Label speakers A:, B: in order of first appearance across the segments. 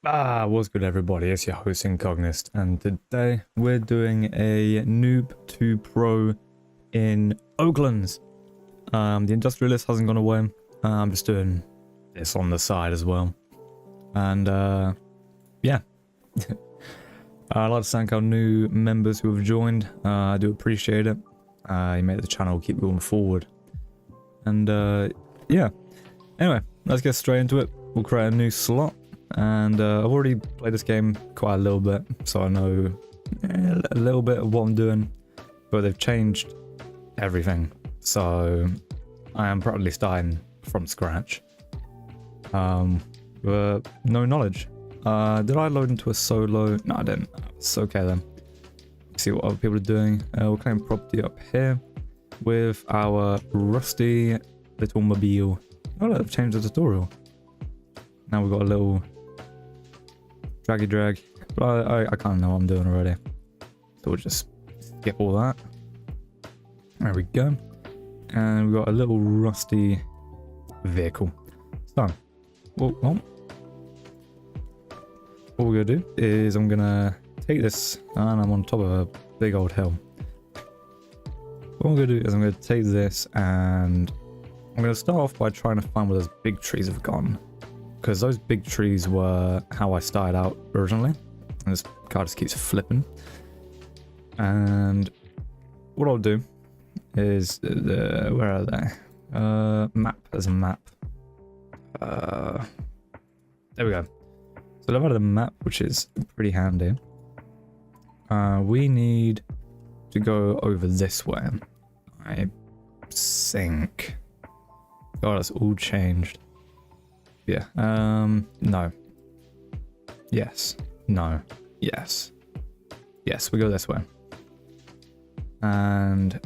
A: What's good everybody, it's your host Incognist, and today we're doing a Noob to Pro in Oaklands. The industrialist hasn't gone away. I'm just doing this on the side as well. And yeah. I'd like to thank our new members who have joined. I do appreciate it. You made the channel keep going forward. And yeah. Anyway, let's get straight into it. We'll create a new slot. And I've already played this game quite a little bit, so I know a little bit of what I'm doing, but they've changed everything, so I am probably starting from scratch. But no knowledge. Did I load into a solo? No, I didn't. It's okay then. See what other people are doing. We'll claim property up here with our rusty little mobile. Oh look, they've changed the tutorial. Now we've got a little draggy drag, but I kind of know what I'm doing already, so we'll just skip all that. There we go, and we've got a little rusty vehicle. So what we're gonna do is I'm gonna take this, and I'm on top of a big old hill. What I'm gonna do is I'm gonna take this, and I'm gonna start off by trying to find where those big trees have gone, because those big trees were how I started out originally. And this car just keeps flipping. And what I'll do is, where are they? Map, there's a map. There we go. So I've added a map, which is pretty handy. We need to go over this way, I think. God, it's all changed. Yeah, no. Yes. No. Yes. Yes, we go this way. And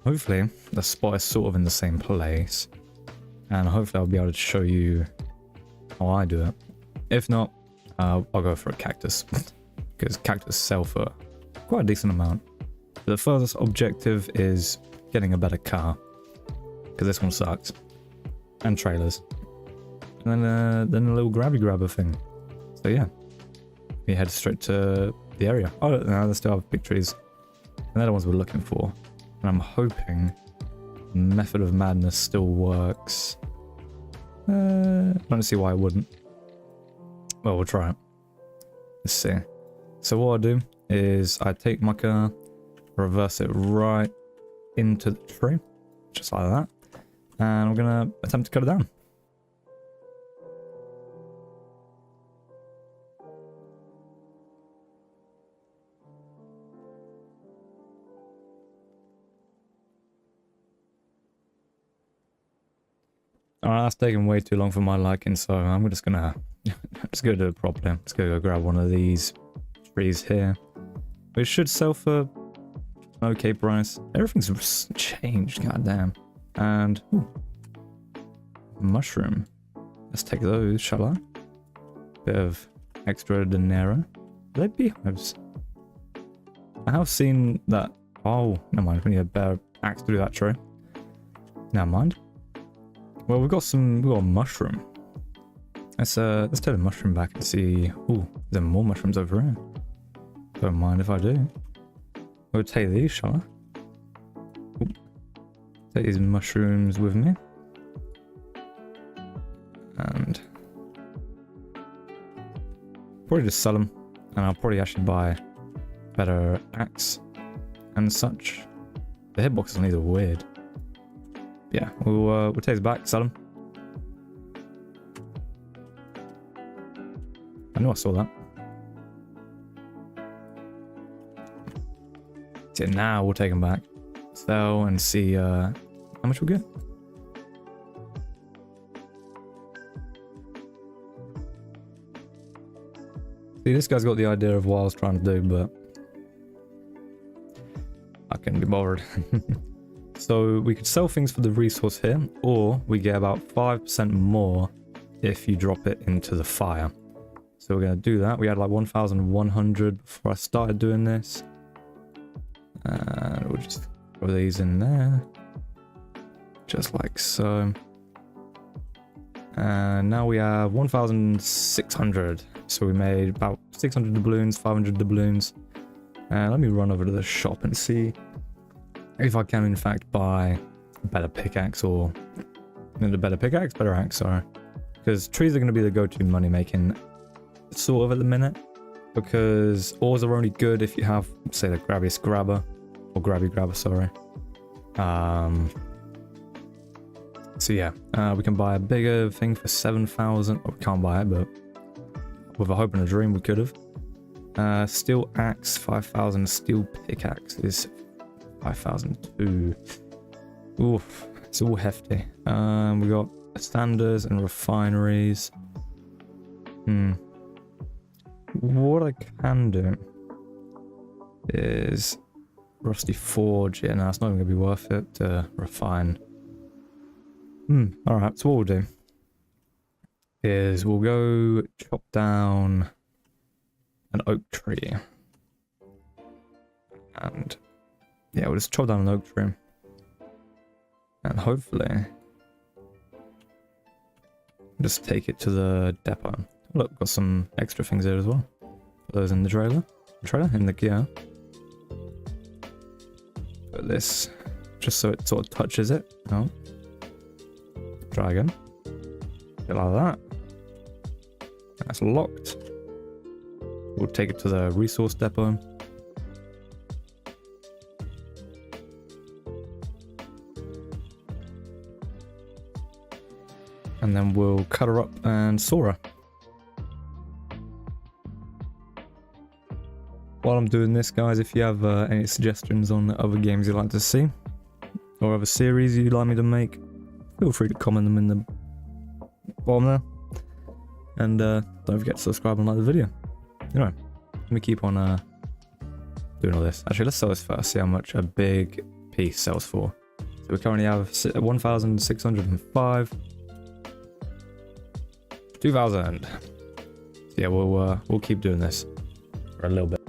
A: hopefully the spot is sort of in the same place. And hopefully I'll be able to show you how I do it. If not, I'll go for a cactus. Because cactus sell for quite a decent amount. But the furthest objective is getting a better car. Because this one sucks. And trailers. And then a little grabber thing. So yeah, we head straight to the area. Oh no, there's still have big trees. And they're the ones we're looking for. And I'm hoping the method of madness still works. I don't see why it wouldn't. Well, we'll try it. Let's see. So what I do is I take my car, reverse it right into the tree, just like that. And I'm gonna attempt to cut it down. Alright, that's taking way too long for my liking, so I'm just gonna do it properly. I'm just gonna go grab one of these trees here, which should sell for an okay price. Everything's changed, goddamn. And ooh, mushroom. Let's take those, shall I? Bit of extra dinero. Are they beehives? I have seen that. Oh, never mind. We need a better axe to do that tree. Never mind. Well, we've got a mushroom. Let's take the mushroom back and see. Ooh, there are more mushrooms over here. Don't mind if I do. We'll take these, shall I? Ooh. Take these mushrooms with me. And probably just sell them. And I'll probably actually buy a better axe and such. The hitboxes on these are weird. Yeah, we'll take these back, sell them. I know I saw that. So now we'll take them back, sell, and see how much we'll get. See, this guy's got the idea of what I was trying to do, but I couldn't be bothered. So we could sell things for the resource here, or we get about 5% more if you drop it into the fire. So we're going to do that. We had like 1,100 before I started doing this. And we'll just throw these in there. Just like so. And now we have 1,600. So we made about 600 doubloons, 500 doubloons. And let me run over to the shop and see if I can in fact buy a better pickaxe or better axe, sorry. Because trees are going to be the go-to money making sort of at the minute. Because ores are only good if you have, say, the grabbiest grabber. Or grabby grabber, sorry. So yeah, we can buy a bigger thing for 7,000. Oh, we can't buy it, but with a hope and a dream we could have. Steel axe, 5,000. Steel pickaxe is 5,002. Oof, it's all hefty. We got standards and refineries. What I can do is rusty forge. Yeah, no, it's not even gonna be worth it to refine. Alright, so what we'll do is we'll go chop down an oak tree. And yeah, we'll just chop down an oak tree. And hopefully just take it to the depot. Look, got some extra things there as well. Put those in the trailer. In the gear. Put this just so it sort of touches it. Oh. Try again. Bit like that. That's locked. We'll take it to the resource depot. And then we'll cut her up and saw her. While I'm doing this, guys, if you have any suggestions on other games you'd like to see, or other series you'd like me to make, feel free to comment them in the bottom there. And don't forget to subscribe and like the video. Anyway, let me keep on doing all this. Actually, let's sell this first, see how much a big piece sells for. So we currently have 1,605. 2,000. So yeah, we'll keep doing this for a little bit.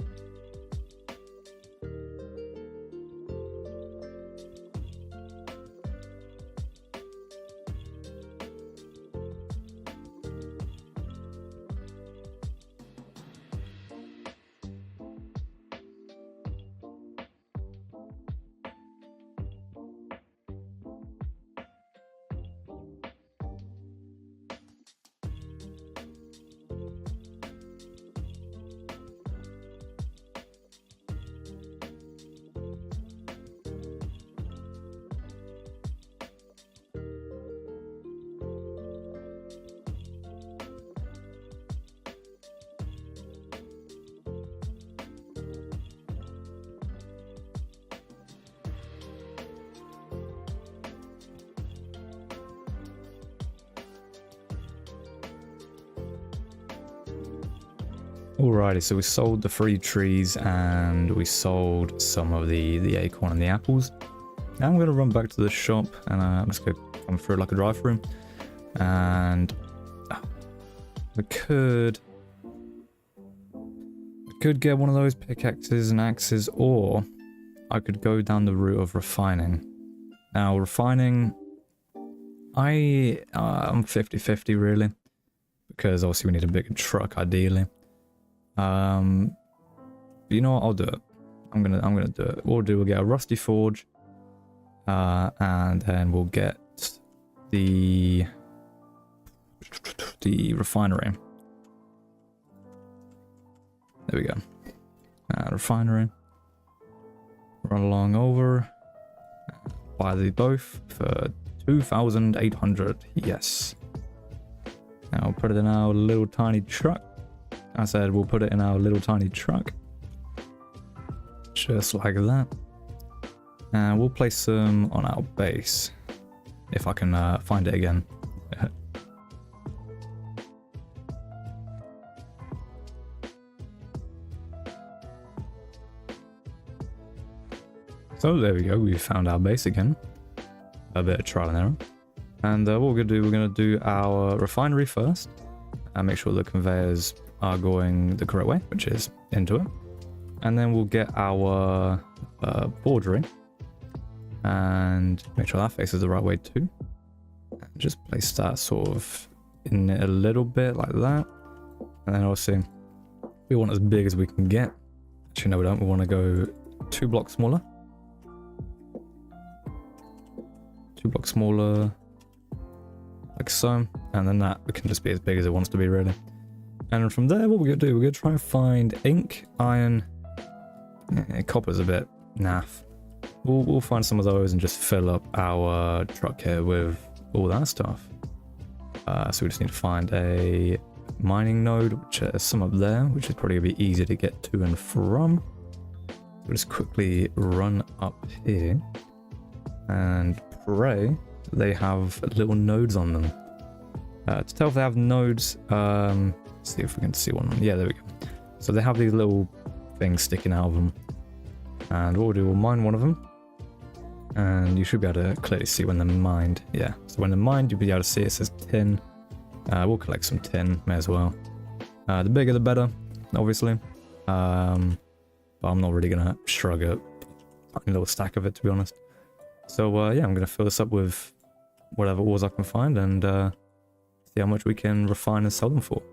A: Alrighty, so we sold the 3 trees and we sold some of the acorn and the apples. Now I'm going to run back to the shop and let's go come through like a drive-through. And we could get one of those pickaxes and axes, or I could go down the route of refining. Now refining, I'm 50-50 really, because obviously we need a bigger truck ideally. But you know what, I'll do it. I'm gonna do it. We'll get a rusty forge, and then we'll get the refinery. There we go. Refinery. Run along over. Buy the both for 2,800. Yes. Now we'll put it in our little tiny truck. I said we'll put it in our little tiny truck. Just like that. And we'll place them on our base. If I can find it again. So there we go, we found our base again. A bit of trial and error. And what we're going to do our refinery first. And make sure the conveyors are going the correct way, which is into it. And then we'll get our forgery. And make sure that faces the right way too. And just place that sort of in a little bit like that. And then obviously, we want as big as we can get. Actually, no, we don't. We want to go 2 blocks smaller. 2 blocks smaller. Like so. And then that can just be as big as it wants to be, really. And from there, what we're going to do, we're going to try and find ink, iron. Copper's a bit naff. We'll find some of those and just fill up our truck here with all that stuff. So we just need to find a mining node, which is some up there, which is probably going to be easy to get to and from. We'll just quickly run up here and pray they have little nodes on them. To tell if they have nodes, see if we can see one. Yeah, there we go. So they have these little things sticking out of them. And what we'll do, we'll mine one of them. And you should be able to clearly see when they're mined. Yeah, so when they're mined, you'll be able to see it says tin. We'll collect some tin, may as well. The bigger the better, obviously. But I'm not really going to shrug a little stack of it, to be honest. So yeah, I'm going to fill this up with whatever ores I can find and see how much we can refine and sell them for.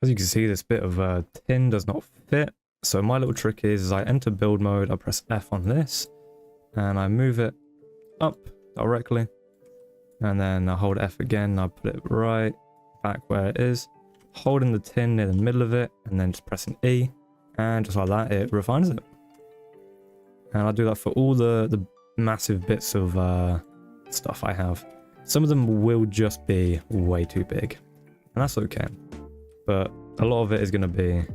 A: As you can see, this bit of tin does not fit. So my little trick is I enter build mode, I press F on this, and I move it up directly. And then I hold F again, I put it right back where it is, holding the tin near the middle of it, and then just pressing E, and just like that, it refines it. And I do that for all the massive bits of stuff I have. Some of them will just be way too big, and that's okay. But a lot of it is going to be,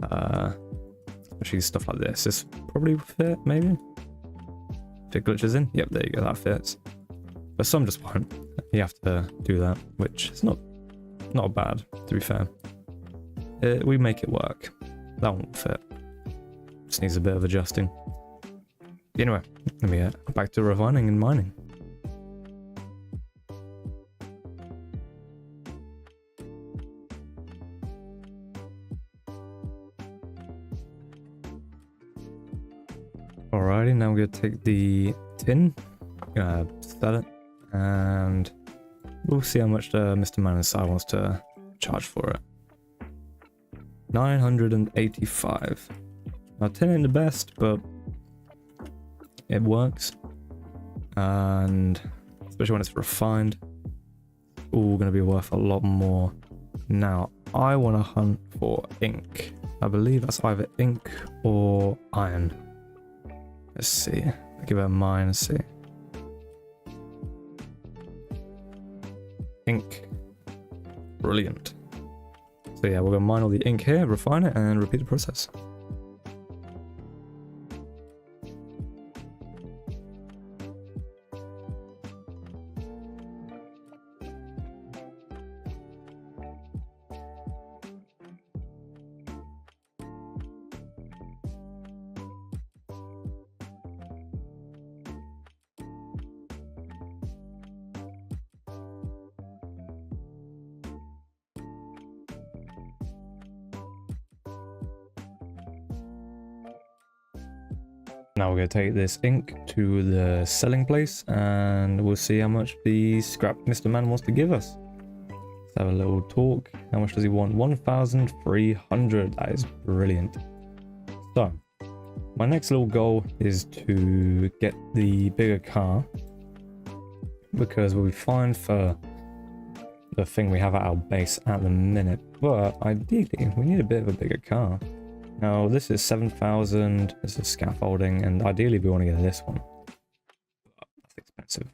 A: especially stuff like this. This probably fit, maybe? If it glitches in? Yep, there you go, that fits. But some just won't. You have to do that, which is not bad, to be fair. We make it work. That won't fit. Just needs a bit of adjusting. Anyway, let me get back to refining and mining. Alrighty, now we're going to take the tin, sell it, and we'll see how much Mr. Man inside wants to charge for it. 985. Now, tin ain't the best, but it works. And especially when it's refined, it's all going to be worth a lot more. Now, I want to hunt for ink. I believe that's either ink or iron. Let's see. I'll give it a mine and see. Ink. Brilliant. So yeah, we're going to mine all the ink here, refine it, and repeat the process. Now we're going to take this ink to the selling place and we'll see how much the scrap Mr. Man wants to give us. Let's have a little talk. How much does he want? 1,300. That is brilliant. So, my next little goal is to get the bigger car because we'll be fine for the thing we have at our base at the minute. But ideally, we need a bit of a bigger car. Now, this is 7,000, this is scaffolding, and ideally we want to get this one. That's expensive.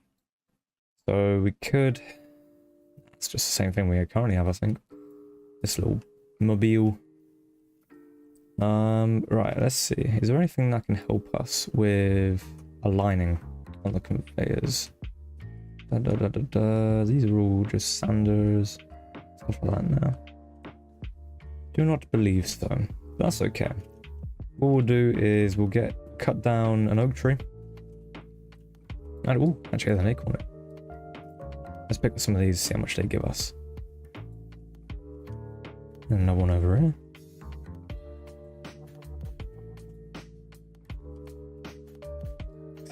A: So we could... It's just the same thing we currently have, I think. This little mobile. Right, let's see. Is there anything that can help us with aligning on the conveyors? These are all just sanders. Stuff like that now. Do not believe so. That's okay. What we'll do is we'll cut down an oak tree. And, ooh, actually there's an acorn on it. Let's pick up some of these, see how much they give us. And another one over here.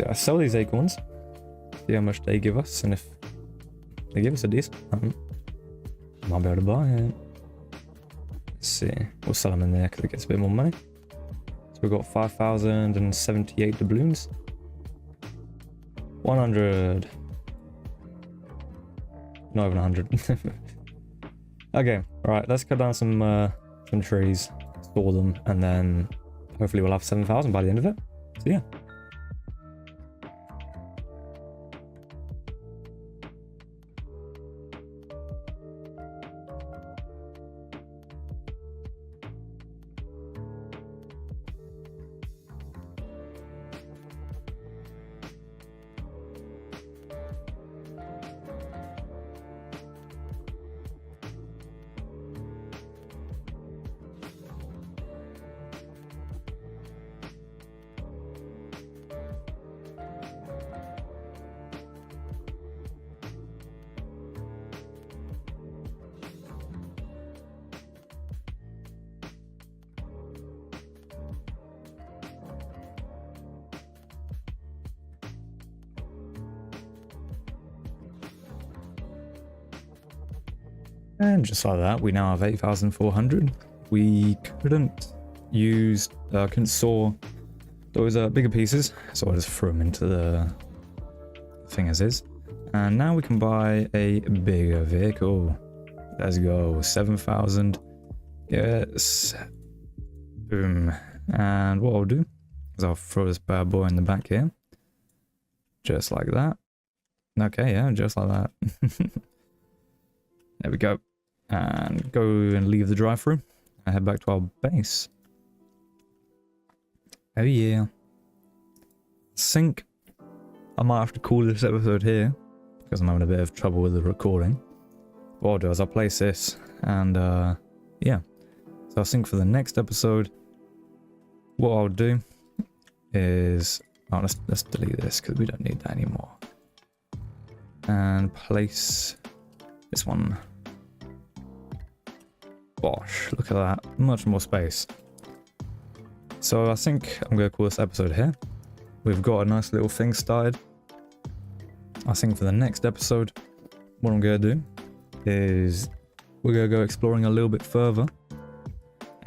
A: So I sell these acorns, see how much they give us, and if they give us a decent amount, I might be able to buy it. Let's see, we'll sell them in there because it gets a bit more money. So we've got 5,078 doubloons. 100. Not even 100. Okay, right, let's cut down some trees, store them, and then hopefully we'll have 7,000 by the end of it. So yeah. And just like that, we now have 8,400. We couldn't saw those bigger pieces, so I just threw them into the thing as is. And now we can buy a bigger vehicle. Let's go, 7,000. Yes. Boom. And what I'll do is I'll throw this bad boy in the back here. Just like that. Okay, yeah, just like that. There we go. And go and leave the drive-thru and head back to our base. Oh yeah. Sync. I might have to call this episode here because I'm having a bit of trouble with the recording. What I'll do is I'll place this and yeah. So I'll sync for the next episode. What I'll do is let's delete this because we don't need that anymore. And place this one. Gosh, look at that. Much more space. So I think I'm going to call this episode here. We've got a nice little thing started. I think for the next episode, what I'm going to do is we're going to go exploring a little bit further.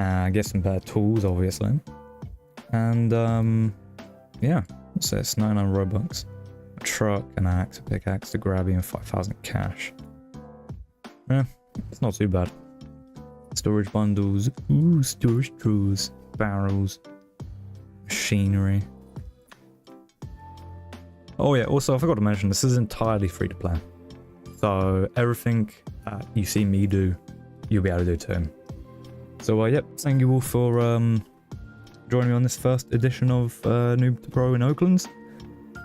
A: And get some better tools, obviously. And yeah, what's this? 99 Robux. A truck, an axe, a pickaxe, a grabby, and 5,000 cash. Yeah, it's not too bad. Storage bundles, ooh, storage drawers, barrels, machinery. Oh yeah, also I forgot to mention, this is entirely free to play. So everything you see me do, you'll be able to do too. So yep, thank you all for joining me on this first edition of Noob to Pro in Oaklands.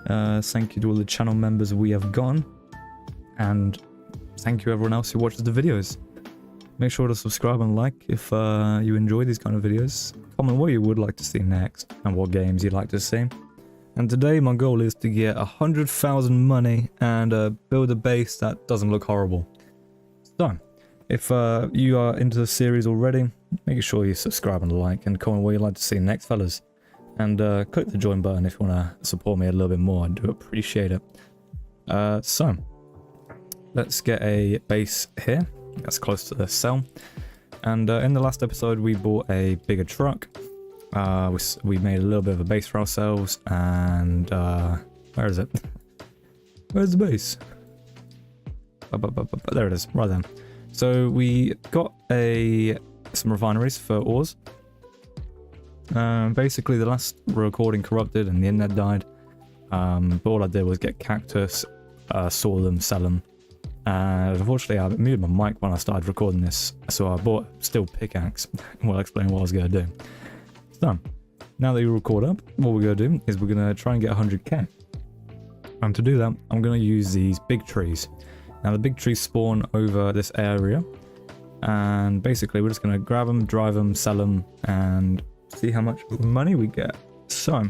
A: Thank you to all the channel members we have gotten. And thank you everyone else who watches the videos. Make sure to subscribe and like if you enjoy these kind of videos. Comment what you would like to see next and what games you'd like to see. And today my goal is to get 100,000 money and build a base that doesn't look horrible. So, if you are into the series already, make sure you subscribe and like and comment what you'd like to see next, fellas. And click the join button if you want to support me a little bit more. I do appreciate it. So, let's get a base here. That's close to the cell. And in the last episode we bought a bigger truck. We made a little bit of a base for ourselves, and where is it? Where's the base? There it is, right there. So we got some refineries for ores. Basically the last recording corrupted and the internet died. But all I did was get cactus, saw them, sell them. Unfortunately, I muted my mic when I started recording this, so I bought a steel pickaxe while explaining what I was going to do. So, now that you record up, what we're going to do is we're going to try and get 100k. And to do that, I'm going to use these big trees. Now, the big trees spawn over this area, and basically we're just going to grab them, drive them, sell them, and see how much money we get. So,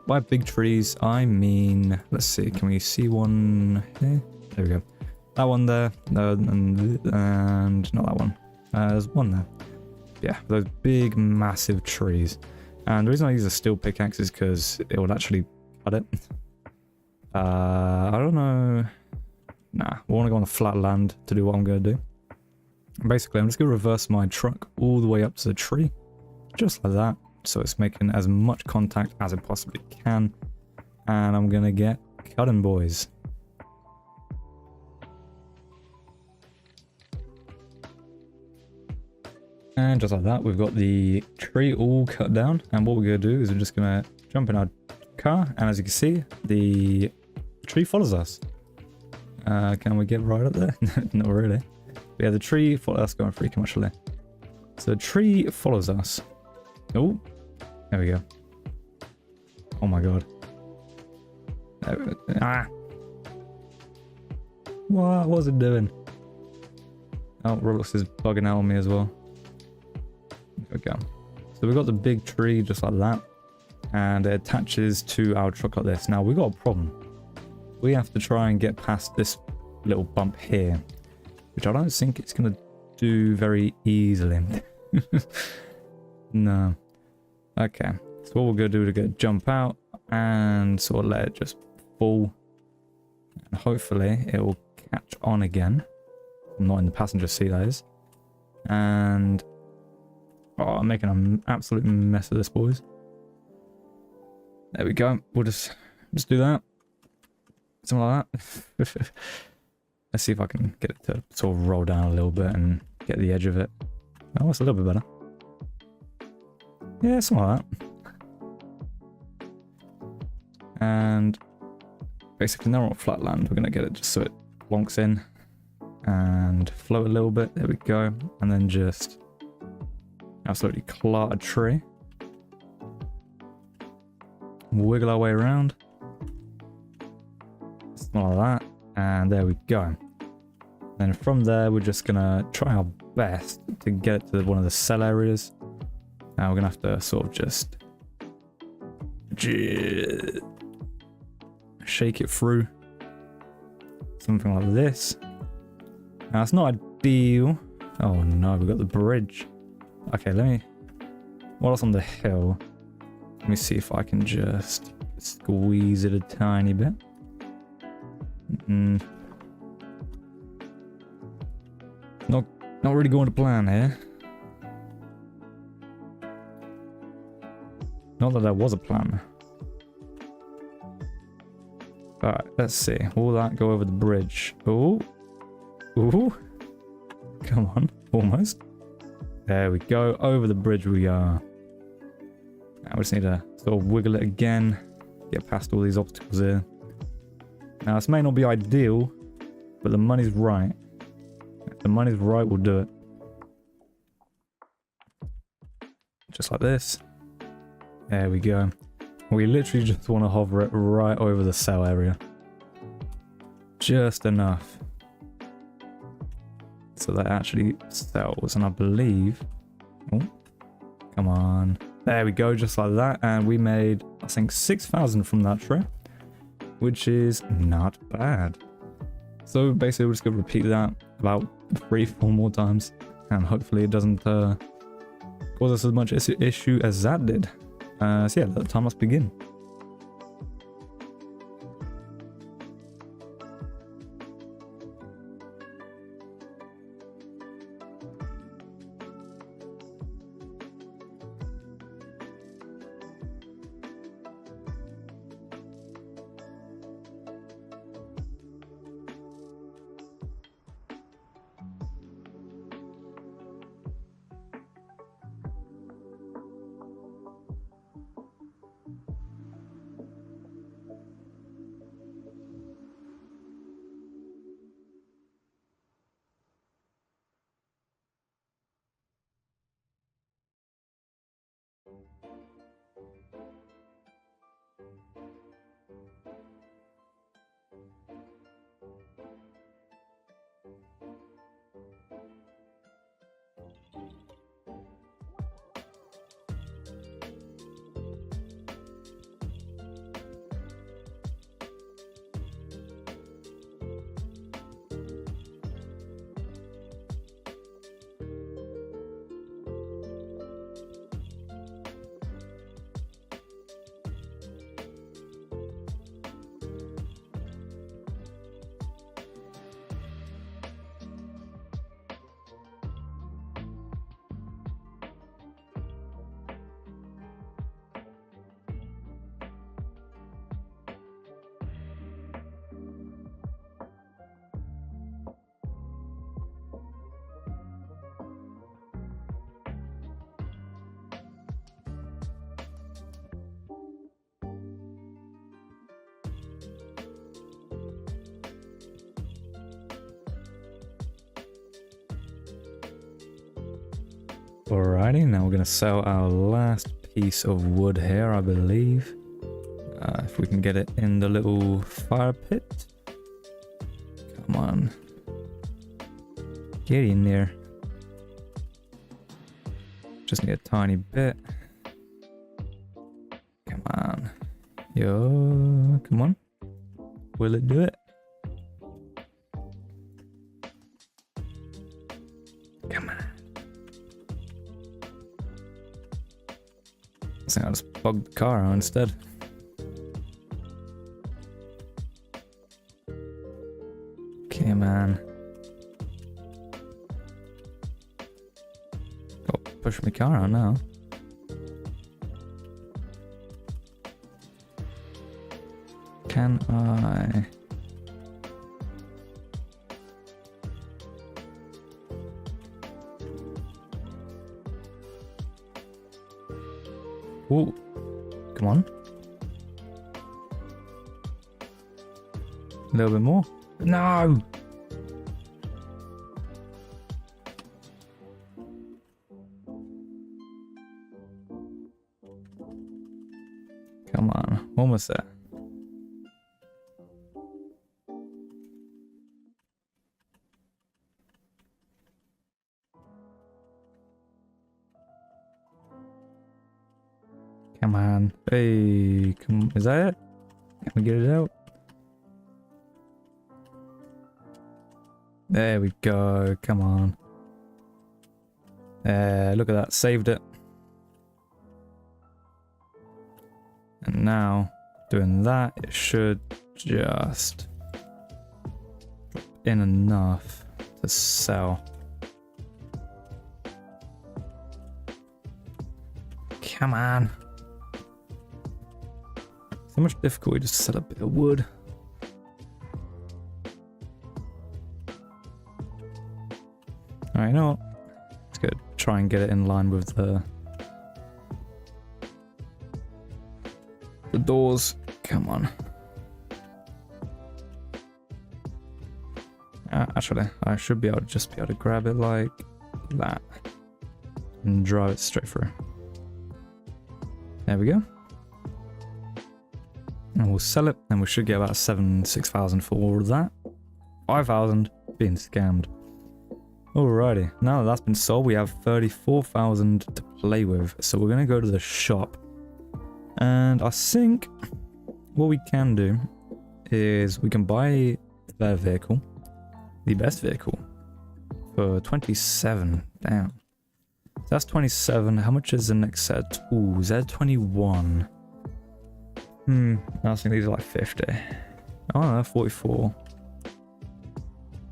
A: by big trees, I mean, let's see, can we see one here? There we go. That one there, and not that one. There's one there. Yeah, those big, massive trees. And the reason I use a steel pickaxe is because it would actually cut it. I don't know. Nah, I want to go on the flat land to do what I'm going to do. Basically, I'm just going to reverse my truck all the way up to the tree. Just like that. So it's making as much contact as it possibly can. And I'm going to get cutting, boys. And just like that, we've got the tree all cut down. And what we're going to do is we're just going to jump in our car. And as you can see, the tree follows us. Can we get right up there? Not really. But yeah, the tree follows us, going freaking much there. So the tree follows us. Oh, there we go. Oh my god. What was it doing? Oh, Roblox is bugging out on me as well. There we go. So we've got the big tree just like that. And it attaches to our truck like this. Now, we've got a problem. We have to try and get past this little bump here. Which I don't think it's going to do very easily. No. Okay. So what we're going to do is go jump out and sort of let it just fall. And hopefully it will catch on again. Not in the passenger seat, that is. And... oh, I'm making an absolute mess of this, boys. There we go. We'll just do that. Something like that. Let's see if I can get it to sort of roll down a little bit and get the edge of it. Oh, it's a little bit better. Yeah, something like that. And basically now we're on flat land. We're going to get it just so it plonks in and float a little bit. There we go. And then just absolutely claw a tree. Wiggle our way around. Something like that. And there we go. Then from there, we're just gonna try our best to get it to one of the cell areas. Now we're gonna have to sort of just shake it through. Something like this. Now it's not ideal. Oh no, we've got the bridge. Okay, while it's on the hill, let me see if I can just squeeze it a tiny bit. Not really going to plan here. Not that there was a plan. Alright, let's see. Will that go over the bridge? Ooh. Ooh. Come on. Almost. There we go. Over the bridge we are. Now we just need to sort of wiggle it again. Get past all these obstacles here. Now this may not be ideal, but the money's right. If the money's right, we'll do it. Just like this. There we go. We literally just want to hover it right over the cell area. Just enough. So that actually sells, and I believe... oh, come on. There we go, just like that. And we made, I think, 6,000 from that trip, which is not bad. So basically, we're just going to repeat that about 3-4 more times. And hopefully it doesn't cause us as much issue as that did. So yeah, the time must begin. Alrighty, now we're gonna sell our last piece of wood here, I believe. If we can get it in the little fire pit. Come on. Get in there. Just need a tiny bit. Come on. Yo, come on. Will it do it? Come on. I think I'll just bug the car out instead. Okay, man. Got to push my car out now. Can I? Ooh, come on. A little bit more. No! Come on, almost there. Come on. Hey, come, is that it? Can we get it out? There we go. Come on. Look at that. Saved it. And now, doing that, it should just drop in enough to sell. Come on. So much difficulty just to sell a bit of wood. Alright, you know what? Let's go try and get it in line with the doors. Come on. Actually, I should be able to just be able to grab it like that and drive it straight through. There we go. And we'll sell it, and we should get about 6,000 for all of that. 5,000 being scammed. Alrighty, now that that's been sold, we have 34,000 to play with. So we're gonna go to the shop. And I think what we can do is we can buy their vehicle, the best vehicle, for 27. Damn. So that's 27. How much is the next set? Ooh, Z21. I think these are like 50. Oh no, 44.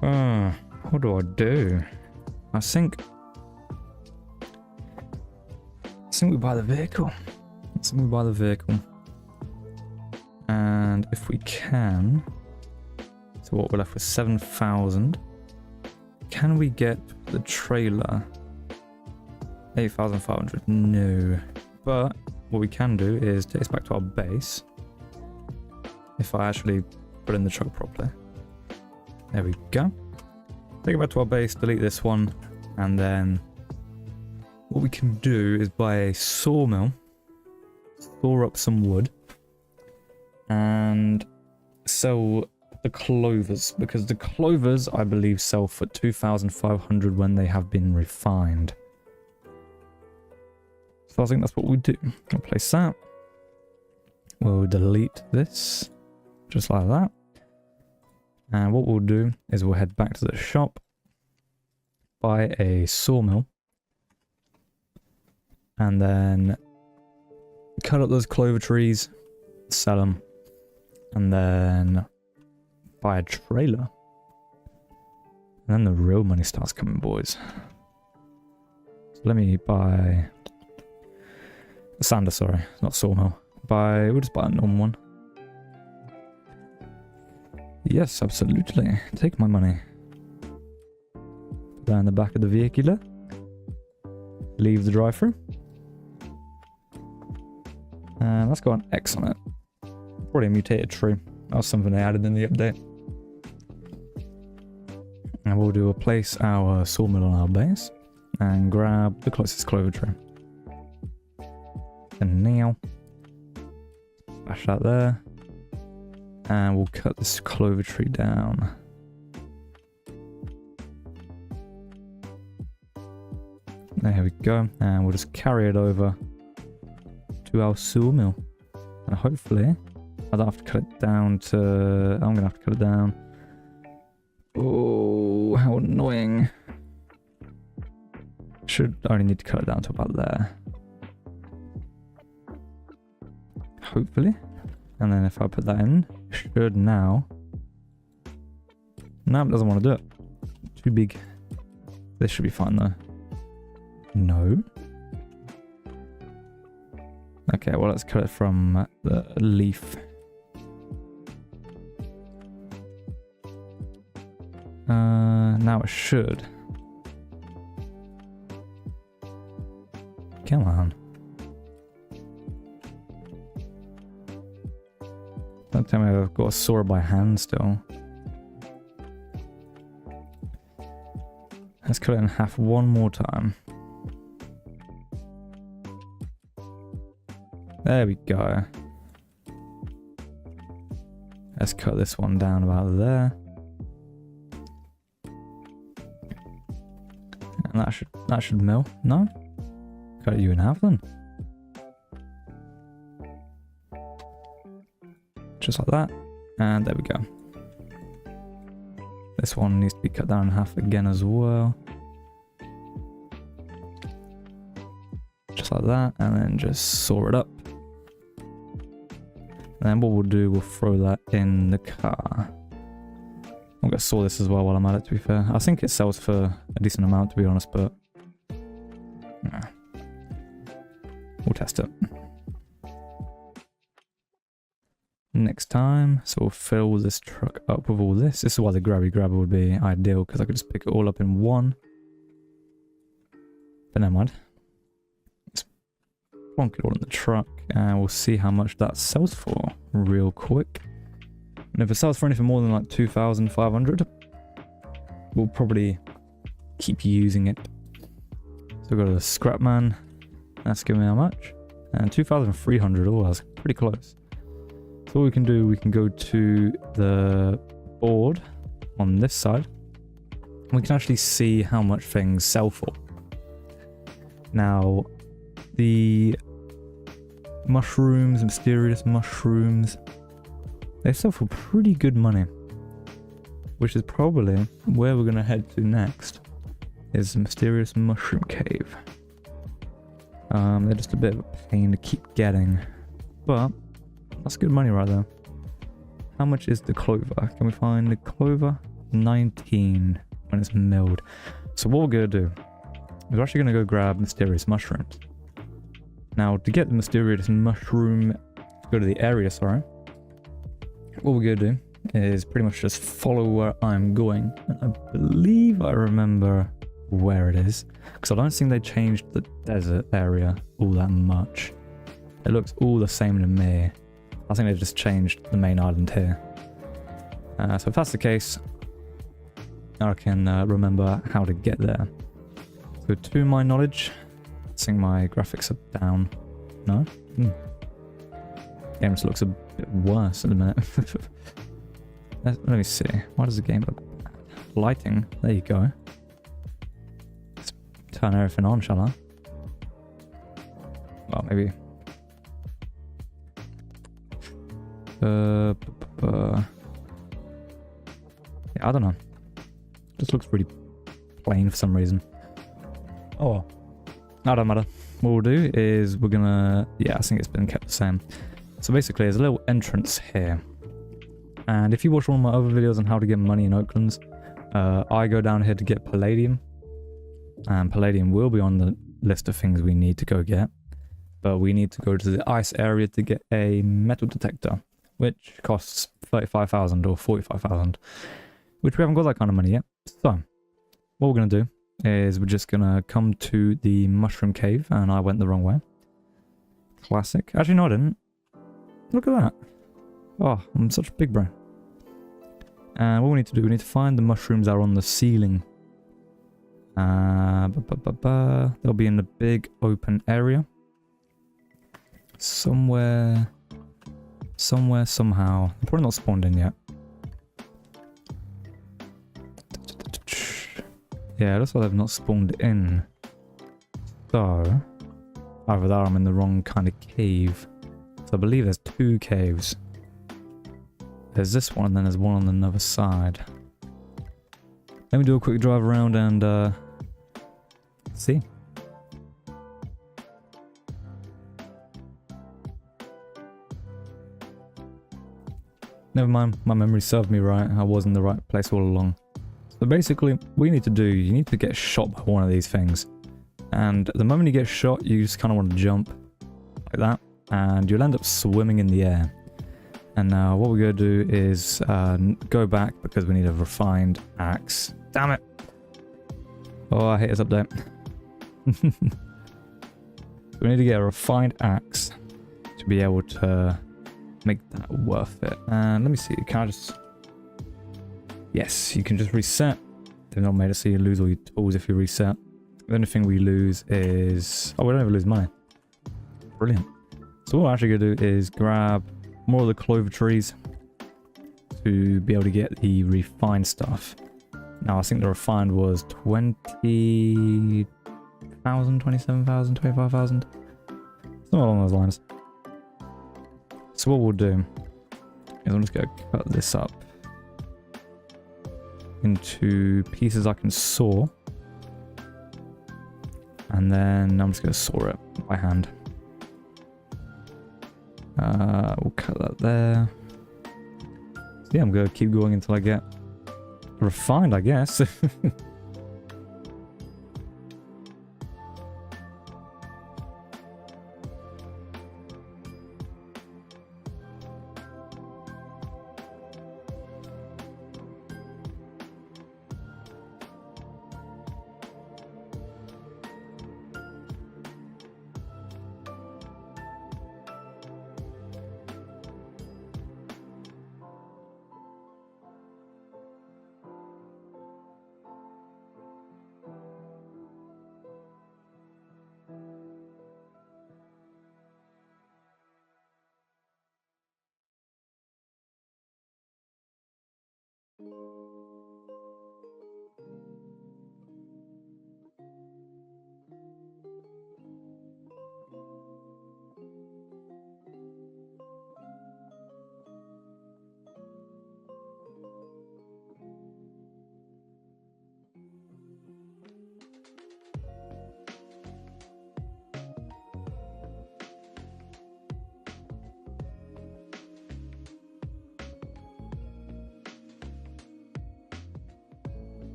A: What do I do? I think we buy the vehicle. I think we buy the vehicle. And if we can, so what, we're left with 7,000. Can we get the trailer? 8,500. No. But what we can do is take us back to our base. If I actually put in the truck properly. There we go. Take it back to our base, delete this one, and then what we can do is buy a sawmill, saw up some wood, and sell the clovers, because the clovers I believe sell for 2,500 when they have been refined. So I think that's what we do. I'll place that. We'll delete this, just like that. And what we'll do is we'll head back to the shop, buy a sawmill, and then cut up those clover trees, sell them, and then buy a trailer. And then the real money starts coming, boys. So let me buy a sander, sorry, not sawmill. We'll just buy a normal one. Yes, absolutely. Take my money. Put that in the back of the vehicle. Leave the drive-through. And that's got an X on it. Probably a mutated tree. That was something they added in the update. And we'll do replace our sawmill on our base. and grab the closest clover tree. And now, bash that there. And we'll cut this clover tree down. There we go. And we'll just carry it over to our sawmill. And hopefully, I don't have to cut it down to... I'm going to have to cut it down. Oh, how annoying. Should only need to cut it down to about there. Hopefully. And then if I put that in, should now... No, it doesn't want to do it. Too big. This should be fine though. No. Okay, well let's cut it from the leaf. Now it should. Come on. Don't tell me I've got to saw it by hand still. Let's cut it in half one more time. There we go. Let's cut this one down about there. And that should mill. No? Cut you in half then. Just like that. And there we go. This one needs to be cut down in half again as well. Just like that. And then just saw it up. And then what we'll do, we'll throw that in the car. I'm going to saw this as well while I'm at it, to be fair. I think it sells for a decent amount, to be honest, but... Nah. We'll test it. Next time, so we'll fill this truck up with all this. This is why the grabby grabber would be ideal, because I could just pick it all up in one. But never mind. Let's plonk it all in the truck, and we'll see how much that sells for real quick. And if it sells for anything more than like 2,500, we'll probably keep using it. So we've got a scrap man. That's giving me how much? And 2,300. Oh, that's pretty close. So what we can do, we can go to the board on this side. We can actually see how much things sell for. Now, the mushrooms, mysterious mushrooms, they sell for pretty good money. Which is probably where we're going to head to next. Is the mysterious mushroom cave. They're just a bit of a pain to keep getting. But that's good money right there. How much is the clover? Can we find the clover? 19 when it's milled. So what we're going to do is we're actually going to go grab mysterious mushrooms. Now, to get the mysterious mushroom, go to the area, sorry. What we're going to do is pretty much just follow where I'm going. And I believe I remember where it is. Because I don't think they changed the desert area all that much. It looks all the same to me. I think they've just changed the main island here. So if that's the case, I can remember how to get there. So to my knowledge, I think my graphics are down. No? Game just looks a bit worse at the minute. Let me see. Why does the game look bad? Lighting. There you go. Let's turn everything on, shall I? Well, maybe... yeah, I don't know. Just looks pretty plain for some reason. Oh well. No, don't matter. What we'll do is we're gonna... Yeah, I think it's been kept the same. So basically, there's a little entrance here. And if you watch one of my other videos on how to get money in Oaklands, I go down here to get palladium. And palladium will be on the list of things we need to go get. But we need to go to the ice area to get a metal detector, which costs 35,000 or 45,000, which we haven't got that kind of money yet. So, what we're going to do is we're just going to come to the mushroom cave, and I went the wrong way. Classic. Actually, no, I didn't. Look at that. Oh, I'm such a big brain. And what we need to do, we need to find the mushrooms that are on the ceiling They'll be in the big open area. Somewhere, somehow. They're probably not spawned in yet. Yeah, looks like they've not spawned in. So, either that or I'm in the wrong kind of cave. So I believe there's 2 caves. There's this one and then there's one on the other side. Let me do a quick drive around and see. Never mind, my memory served me right. I was in the right place all along. So basically, what you need to do, you need to get shot by one of these things. And the moment you get shot, you just kind of want to jump like that. And you'll end up swimming in the air. And now what we're going to do is go back because we need a refined axe. Damn it! Oh, I hate this update. We need to get a refined axe to be able to make that worth it. And let me see, can I just... Yes, you can just reset. They've not made it so you lose all your tools if you reset. The only thing we lose is... Oh, we don't ever lose money. Brilliant. So what we're actually going to do is grab more of the clover trees to be able to get the refined stuff. Now, I think the refined was 20,000, 27,000, 25,000. Something along those lines. So what we'll do is I'm just going to cut this up into pieces I can saw. And then I'm just going to saw it by hand. We'll cut that there. So yeah, I'm going to keep going until I get refined, I guess.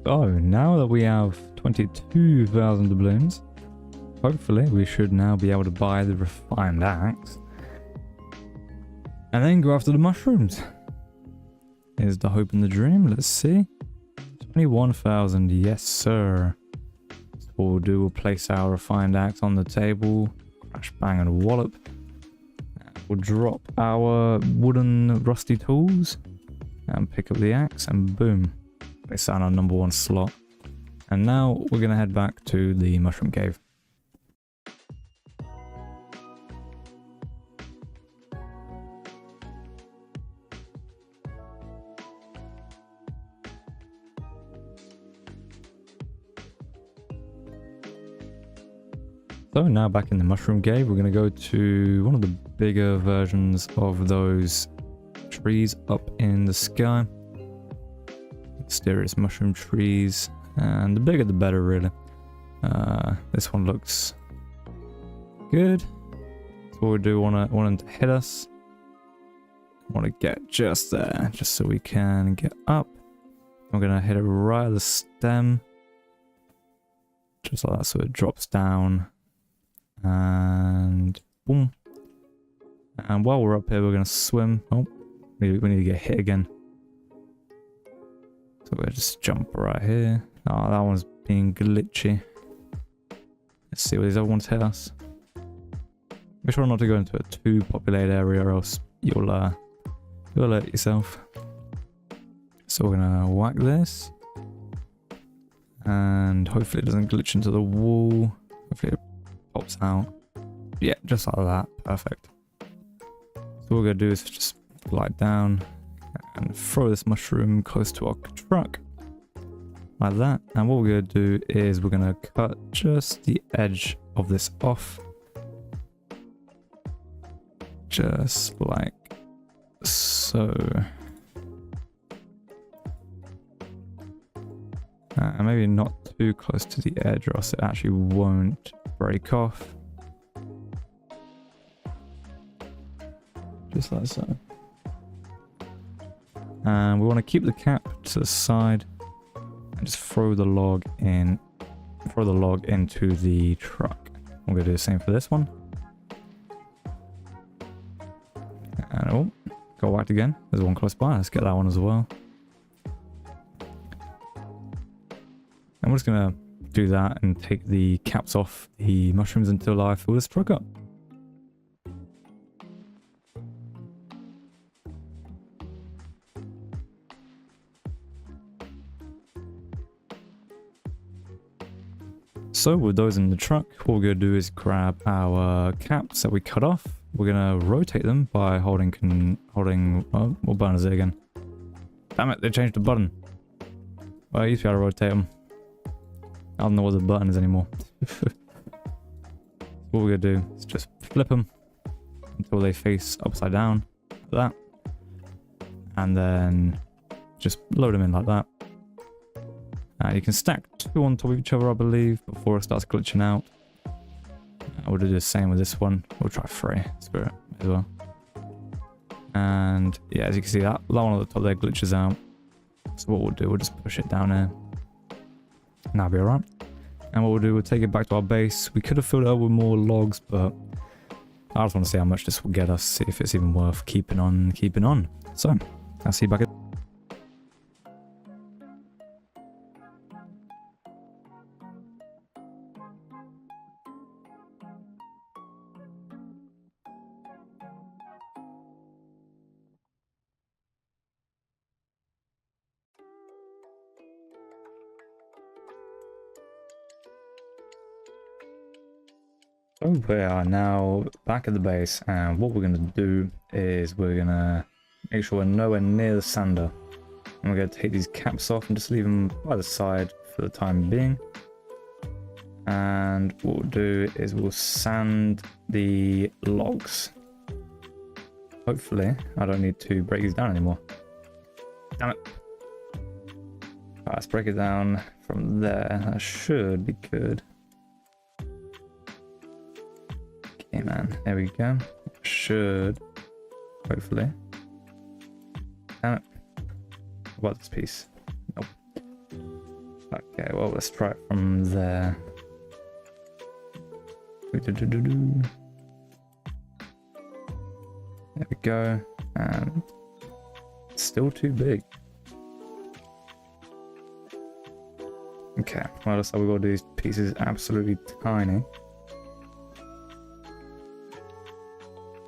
A: So now that we have 22,000 doubloons, hopefully we should now be able to buy the refined axe. And then go after the mushrooms. Here's the hope and the dream, let's see. 21,000, yes sir. So what we'll do, we'll place our refined axe on the table, crash bang and wallop. We'll drop our wooden rusty tools and pick up the axe and boom. Place that on our number 1 slot. And now we're going to head back to the mushroom cave. So now back in the mushroom cave, we're going to go to one of the bigger versions of those trees up in the sky. Mysterious mushroom trees, and the bigger the better really. This one looks good. So what we do, want them to hit us, want to get just there, just so we can get up. I'm going to hit it right at the stem. Just like that, so it drops down. And boom. And while we're up here, we're going to swim. Oh, we need to get hit again. So we'll just jump right here. Oh, that one's being glitchy. Let's see what these other ones hit us. Make sure not to go into a too populated area, or else you'll hurt yourself. So we're gonna whack this, and hopefully it doesn't glitch into the wall. Hopefully it pops out. Yeah, just like that. Perfect. So what we're gonna do is just glide down and throw this mushroom close to our truck, like that. And what we're gonna do is we're gonna cut just the edge of this off, just like so. And maybe not too close to the edge, or else it actually won't break off. Just like so. And we want to keep the cap to the side and just throw the log in, into the truck. We're gonna do the same for this one. And oh, got whacked again. There's one close by. Let's get that one as well. And we're just gonna do that and take the caps off the mushrooms until I fill this truck up. So with those in the truck, what we're gonna do is grab our caps that we cut off. We're gonna rotate them by holding, oh, what button is it again? Damn it, they changed the button. Well, I used to be able to rotate them. I don't know what the button is anymore. What we're gonna do is just flip them until they face upside down, like that. And then just load them in like that. You can stack two on top of each other, I believe, before it starts glitching out. We'll do the same with this one. We'll try 3 spirit as well. And yeah, as you can see, that one at the top there glitches out. So what we'll do, we'll just push it down there. And that'll be alright. And what we'll do, we'll take it back to our base. We could have filled it up with more logs, but I just want to see how much this will get us, see if it's even worth keeping on. So, I'll see you back at... So we are now back at the base, and what we're going to do is we're going to make sure we're nowhere near the sander. And we're going to take these caps off and just leave them by the side for the time being. And what we'll do is we'll sand the logs. Hopefully, I don't need to break these down anymore. Damn it. Alright, let's break it down from there. That should be good. Okay, man, there we go. Should, hopefully. Damn it. What about this piece? Nope. Okay, well, let's try it from there. There we go. And it's still too big. Okay, well, looks like we've got to do these pieces absolutely tiny.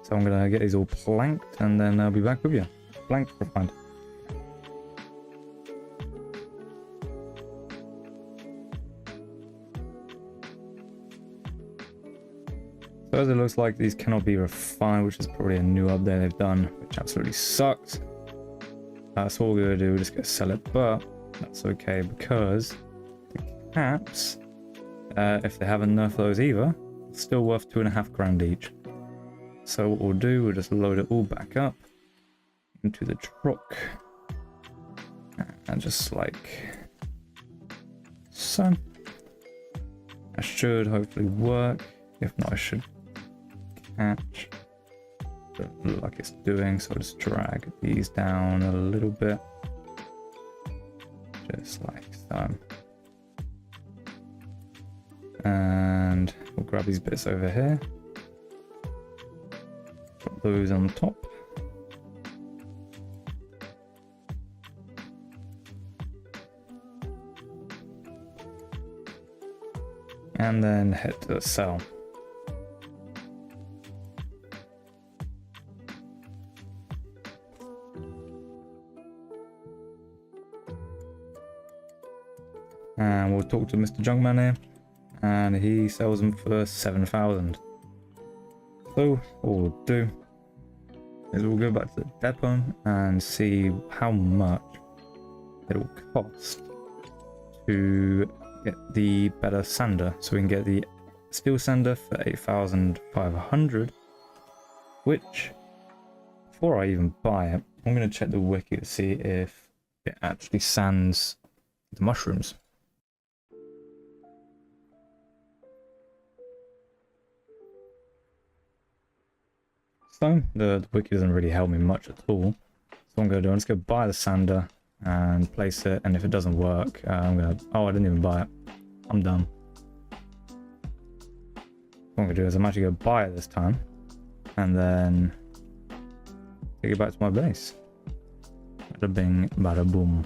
A: So I'm gonna get these all planked, and then I'll be back with you. Planked for fun. So as it looks like, these cannot be refined, which is probably a new update they've done, which absolutely sucks. So what we're gonna do, we're just gonna sell it, but that's okay because the caps, if they haven't nerfed those either, it's still worth 2.5 grand each. So what we'll do, we'll just load it all back up into the truck, and just like so. That should hopefully work. If not, I should catch. Doesn't look like it's doing, so I'll just drag these down a little bit. Just like so. And we'll grab these bits over here. Put those on top. And then head to the cell. And we'll talk to Mr. Junkman here, and he sells them for 7,000. So what we'll do is we'll go back to the depot and see how much it will cost to get the better sander. So we can get the steel sander for 8,500, which, before I even buy it, I'm going to check the wiki to see if it actually sands the mushrooms. So the wiki doesn't really help me much at all. So what I'm going to do, I'm just going to buy the sander and place it, and if it doesn't work, I'm going to... Oh, I didn't even buy it. I'm done. What I'm going to do is I'm actually going to buy it this time, and then take it back to my base. Bada bing, bada boom.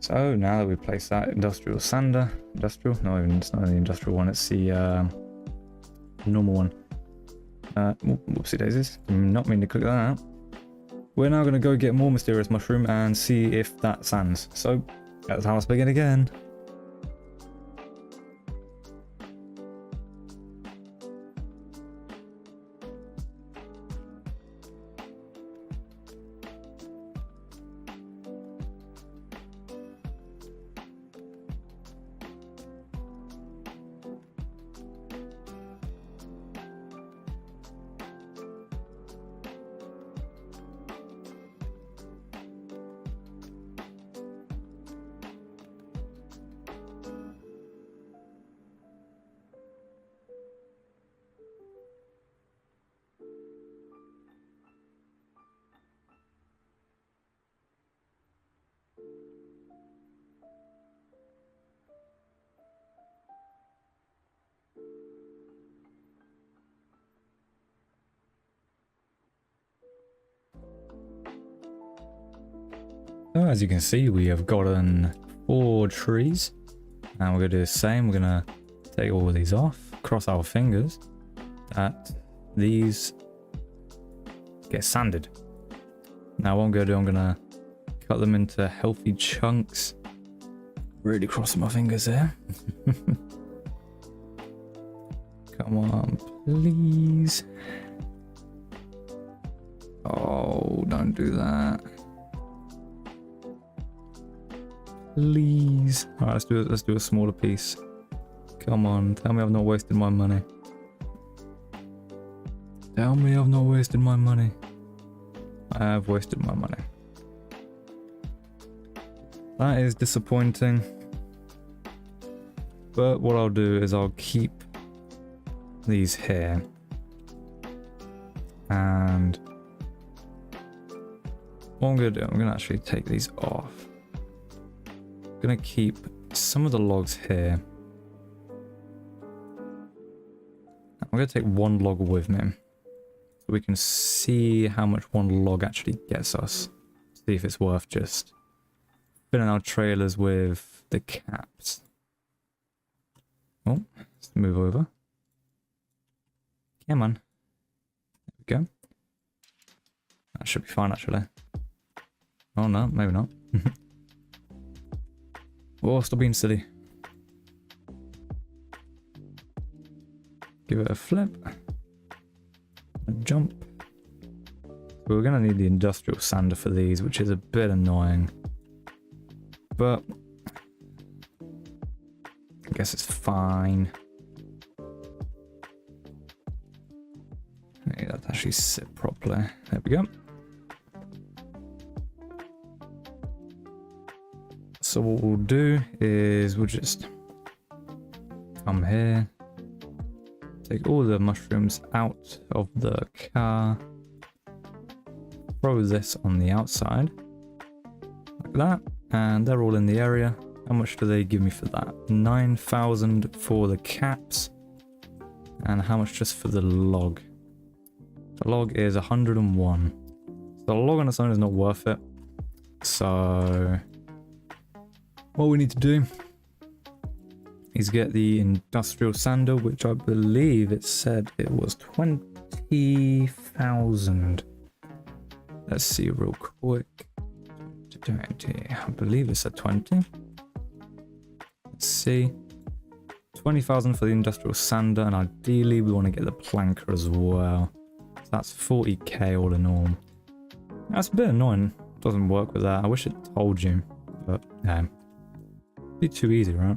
A: So now that we place that industrial sander, it's not the industrial one, it's the normal one. Whoopsie daisies, did not mean to click that. We're now going to go get more mysterious mushroom and see if that sands. So that's how I begin again. So as you can see, we have gotten 4 trees, and we're going to do the same. We're going to take all of these off, cross our fingers that these get sanded. Now what I'm going to do, I'm going to cut them into healthy chunks. Really crossing my fingers there. Come on, please. Oh, don't do that. Please. Alright, let's do a smaller piece. Come on, tell me I've not wasted my money. Tell me I've not wasted my money. I have wasted my money. That is disappointing. But what I'll do is I'll keep these here. And what I'm going to do, I'm going to actually take these off. I'm going to keep some of the logs here. I'm going to take 1 log with me. So we can see how much 1 log actually gets us. See if it's worth just filling our trailers with the caps. Oh, let's move over. Come on. There we go. That should be fine actually. Oh no, maybe not. Oh, stop being silly. Give it a flip. A jump. We're going to need the industrial sander for these, which is a bit annoying. But I guess it's fine. Maybe that actually sit properly. There we go. So what we'll do is we'll just come here. Take all the mushrooms out of the car. Throw this on the outside. Like that. And they're all in the area. How much do they give me for that? 9,000 for the caps. And how much just for the log? The log is 101. So the log on its own is not worth it. So what we need to do is get the industrial sander, which I believe it said it was 20,000. Let's see real quick. 20. I believe it said 20. Let's see. 20,000 for the industrial sander, and ideally we want to get the planker as well. So that's 40k all in all. That's a bit annoying. Doesn't work with that. I wish it told you, but yeah. Be too easy, right?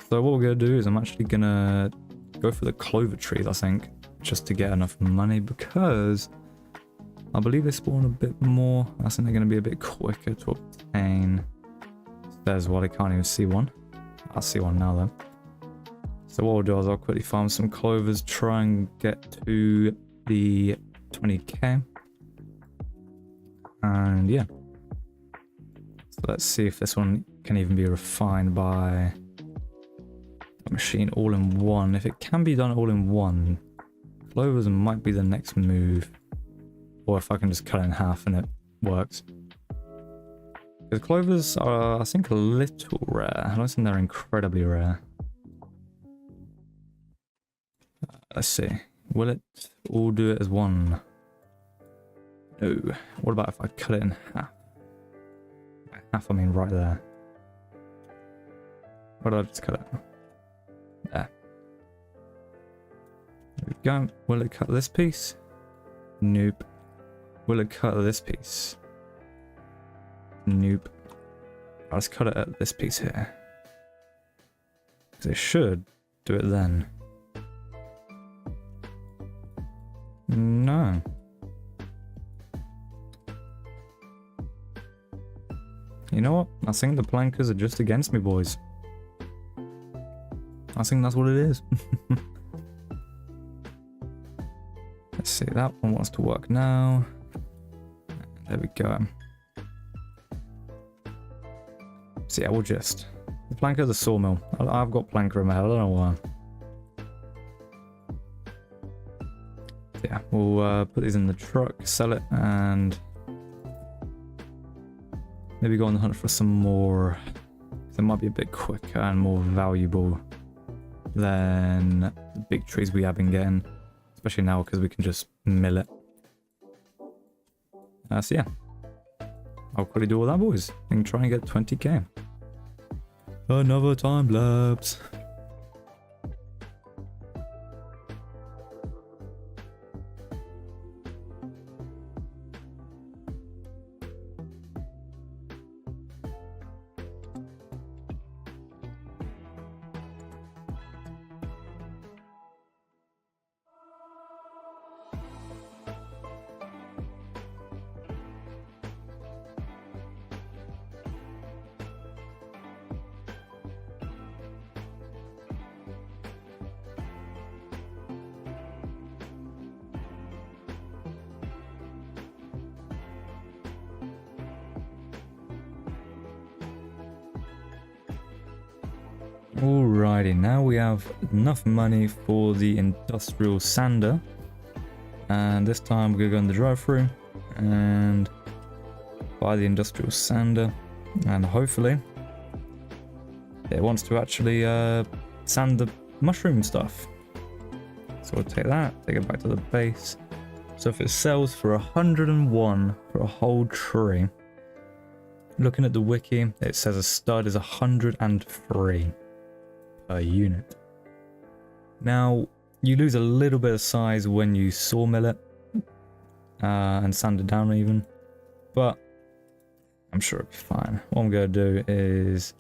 A: So what we're gonna do is I'm actually gonna go for the clover trees, I think, just to get enough money, because I believe they spawn a bit more. I think they're gonna be a bit quicker to obtain. There's what I can't even see one. I see one now though. So what we'll do is I'll quickly farm some clovers, try and get to the 20k. And yeah. So let's see if this one can even be refined by a machine all in one. If it can be done all in one, clovers might be the next move. Or if I can just cut it in half and it works. Because clovers are, I think, a little rare. I don't think they're incredibly rare. Let's see. Will it all do it as one? No. What about if I cut it in half? By half, I mean right there. Where did I just cut it? There. There we go. Will it cut this piece? Nope. Will it cut this piece? Nope. Let's cut it at this piece here. Because it should do it then. No. You know what? I think the plankers are just against me, boys. I think that's what it is. Let's see, that one wants to work now. There we go. So yeah, we'll just... The planker of the sawmill. I've got planker in my head, I don't know why. Yeah, we'll put these in the truck, sell it, and... maybe go on the hunt for some more. It might be a bit quicker and more valuable than the big trees we have been getting. Especially now because we can just mill it. So yeah. I'll quickly do all that, boys. And try and get 20k. Another time lapse. Alrighty, now we have enough money for the industrial sander. And this time we're going to go in the drive-thru and buy the industrial sander. And hopefully it wants to actually sand the mushroom stuff. So we'll take that, take it back to the base. So if it sells for 101 for a whole tree, looking at the wiki, it says a stud is 103 per unit. Now, you lose a little bit of size when you sawmill it and sand it down even, but I'm sure it'll be fine. What I'm going to do is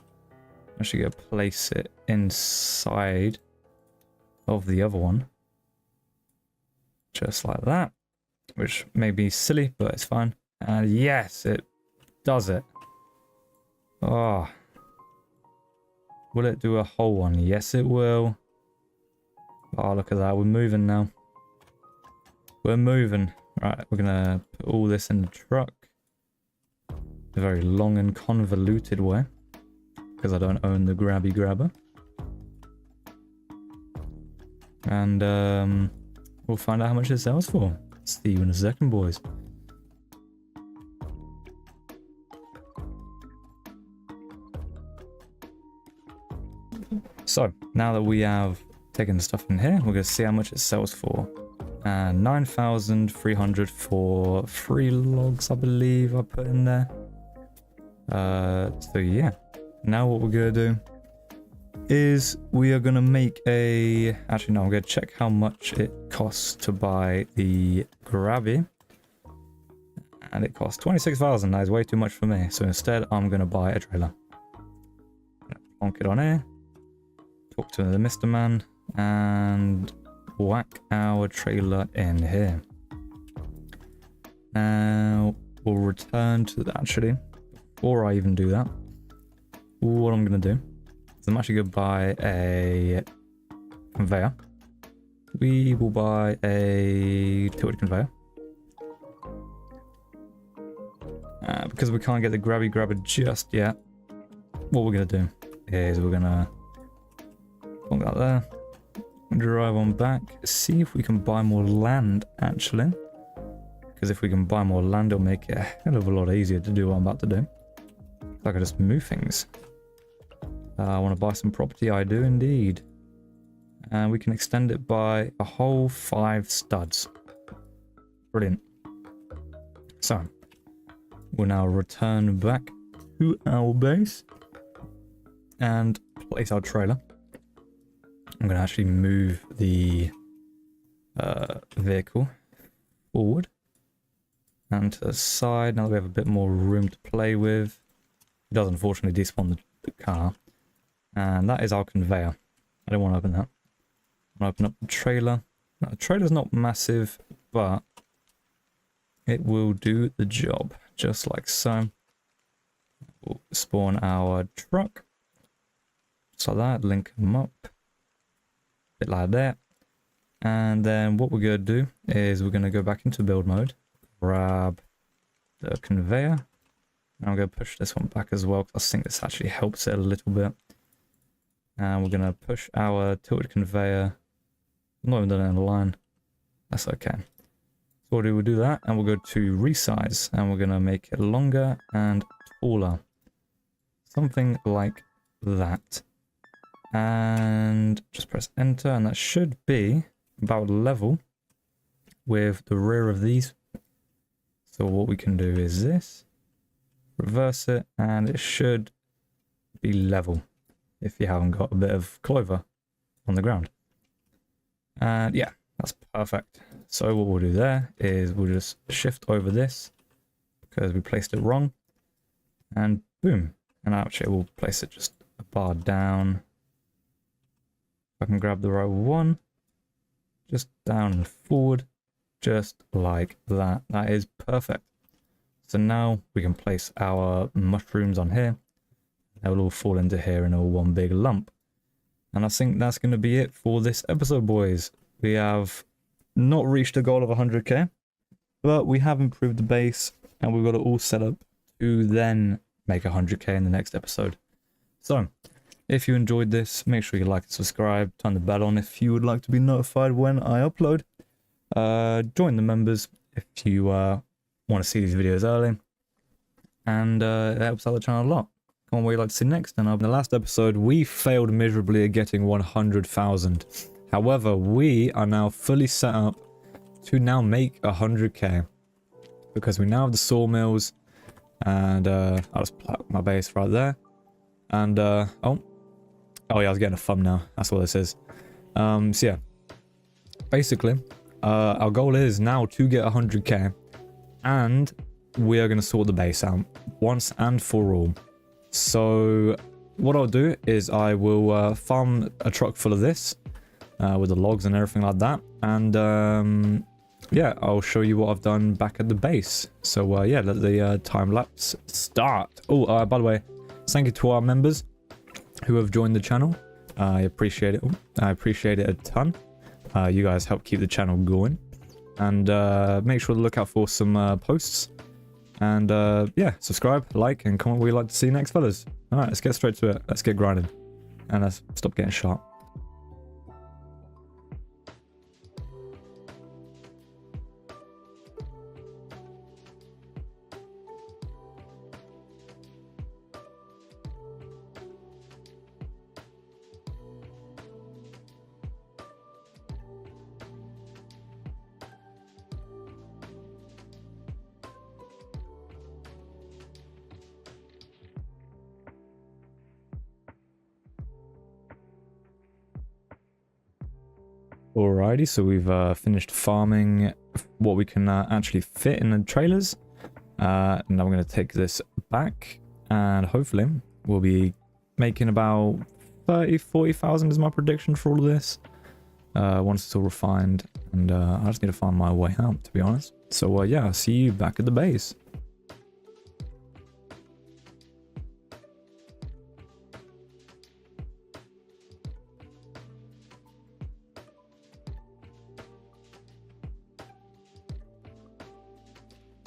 A: I'm actually going to place it inside of the other one, just like that, which may be silly, but it's fine. And yes, it does it. Oh, Will it do a whole one? Yes, it will. Oh, look at that. We're moving now. We're moving. Right, we're gonna put all this in the truck. A very long and convoluted way. Because I don't own the grabby grabber. And we'll find out how much it sells for. See you in a second, boys. So, now that we have taken the stuff in here, we're going to see how much it sells for. 9,300 for 3 logs, I believe I put in there. So yeah. Now what we're going to do is we are going to make a... Actually, no, I'm going to check how much it costs to buy the grabby. And it costs 26,000. That is way too much for me. So instead, I'm going to buy a trailer. Plonk it on here. Talk to the Mr. Man. And whack our trailer in here. Now, we'll return to that. Actually, before I even do that, what I'm going to do is I'm actually going to buy a conveyor. We will buy a tilted conveyor. Because we can't get the grabby grabber just yet, what we're going to do is we're going to put that there, drive on back, see if we can buy more land actually. Because if we can buy more land, it'll make it a hell of a lot easier to do what I'm about to do. I can just move things. I want to buy some property, I do indeed. And we can extend it by a whole 5 studs. Brilliant. So, we'll now return back to our base and place our trailer. I'm going to actually move the vehicle forward and to the side. Now that we have a bit more room to play with. It does unfortunately despawn the car. And that is our conveyor. I don't want to open that. I'm going to open up the trailer. Now, the trailer's not massive, but it will do the job. Just like so. We'll spawn our truck. Just like that. Link them up. A bit like that. And then what we're going to do is we're going to go back into build mode. Grab the conveyor. And I'm going to push this one back as well, because I think this actually helps it a little bit. And we're going to push our tilted conveyor. I'm not even done it in a line. That's okay. So we'll do that, and we'll go to resize, and we're going to make it longer and taller. Something like that. And just press enter, and that should be about level with the rear of these. So what we can do is this. Reverse it, and it should be level if you haven't got a bit of clover on the ground. And yeah, that's perfect. So what we'll do there is we'll just shift over this because we placed it wrong, and boom. And actually we'll place it just a bar down. If I can grab the right one, just down and forward, just like that. That is perfect. So now we can place our mushrooms on here. They will all fall into here in all one big lump. And I think that's going to be it for this episode, boys. We have not reached a goal of 100k, but we have improved the base, and we've got it all set up to then make 100k in the next episode. So, if you enjoyed this, make sure you like and subscribe, turn the bell on if you would like to be notified when I upload. Join the members if you want to see these videos early, and it helps out the channel a lot. Come on, what you'd like to see next? And in the last episode, we failed miserably at getting 100,000. However, we are now fully set up to now make 100k because we now have the sawmills, and I'll just plug my base right there. And oh yeah, I was getting a thumbnail. That's what this is. So yeah, basically, our goal is now to get 100k, and we are going to sort the base out once and for all. So what I'll do is I will farm a truck full of this with the logs and everything like that, and yeah, I'll show you what I've done back at the base. So yeah, let the time lapse start. Oh, by the way, thank you to our members. who have joined the channel. I appreciate it. I appreciate it a ton. You guys help keep the channel going. And make sure to look out for some posts. And yeah, subscribe, like, and comment what you'd like to see next, fellas. Alright, let's get straight to it. Let's get grinding. And let's stop getting shot. Alrighty, so we've finished farming what we can actually fit in the trailers. Now we're going to take this back, and hopefully we'll be making about 40,000 is my prediction for all of this. Once it's all refined, and I just need to find my way out, to be honest. So yeah, I'll see you back at the base.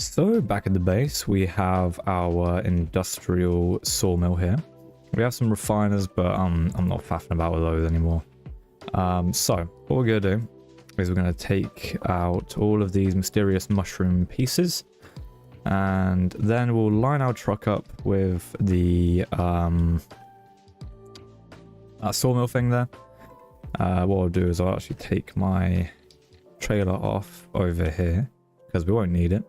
A: So back at the base, we have our industrial sawmill here. We have some refiners, but I'm not faffing about with those anymore. So what we're gonna do is we're gonna take out all of these mysterious mushroom pieces, and then we'll line our truck up with the sawmill thing there. What I'll do is I'll actually take my trailer off over here because we won't need it.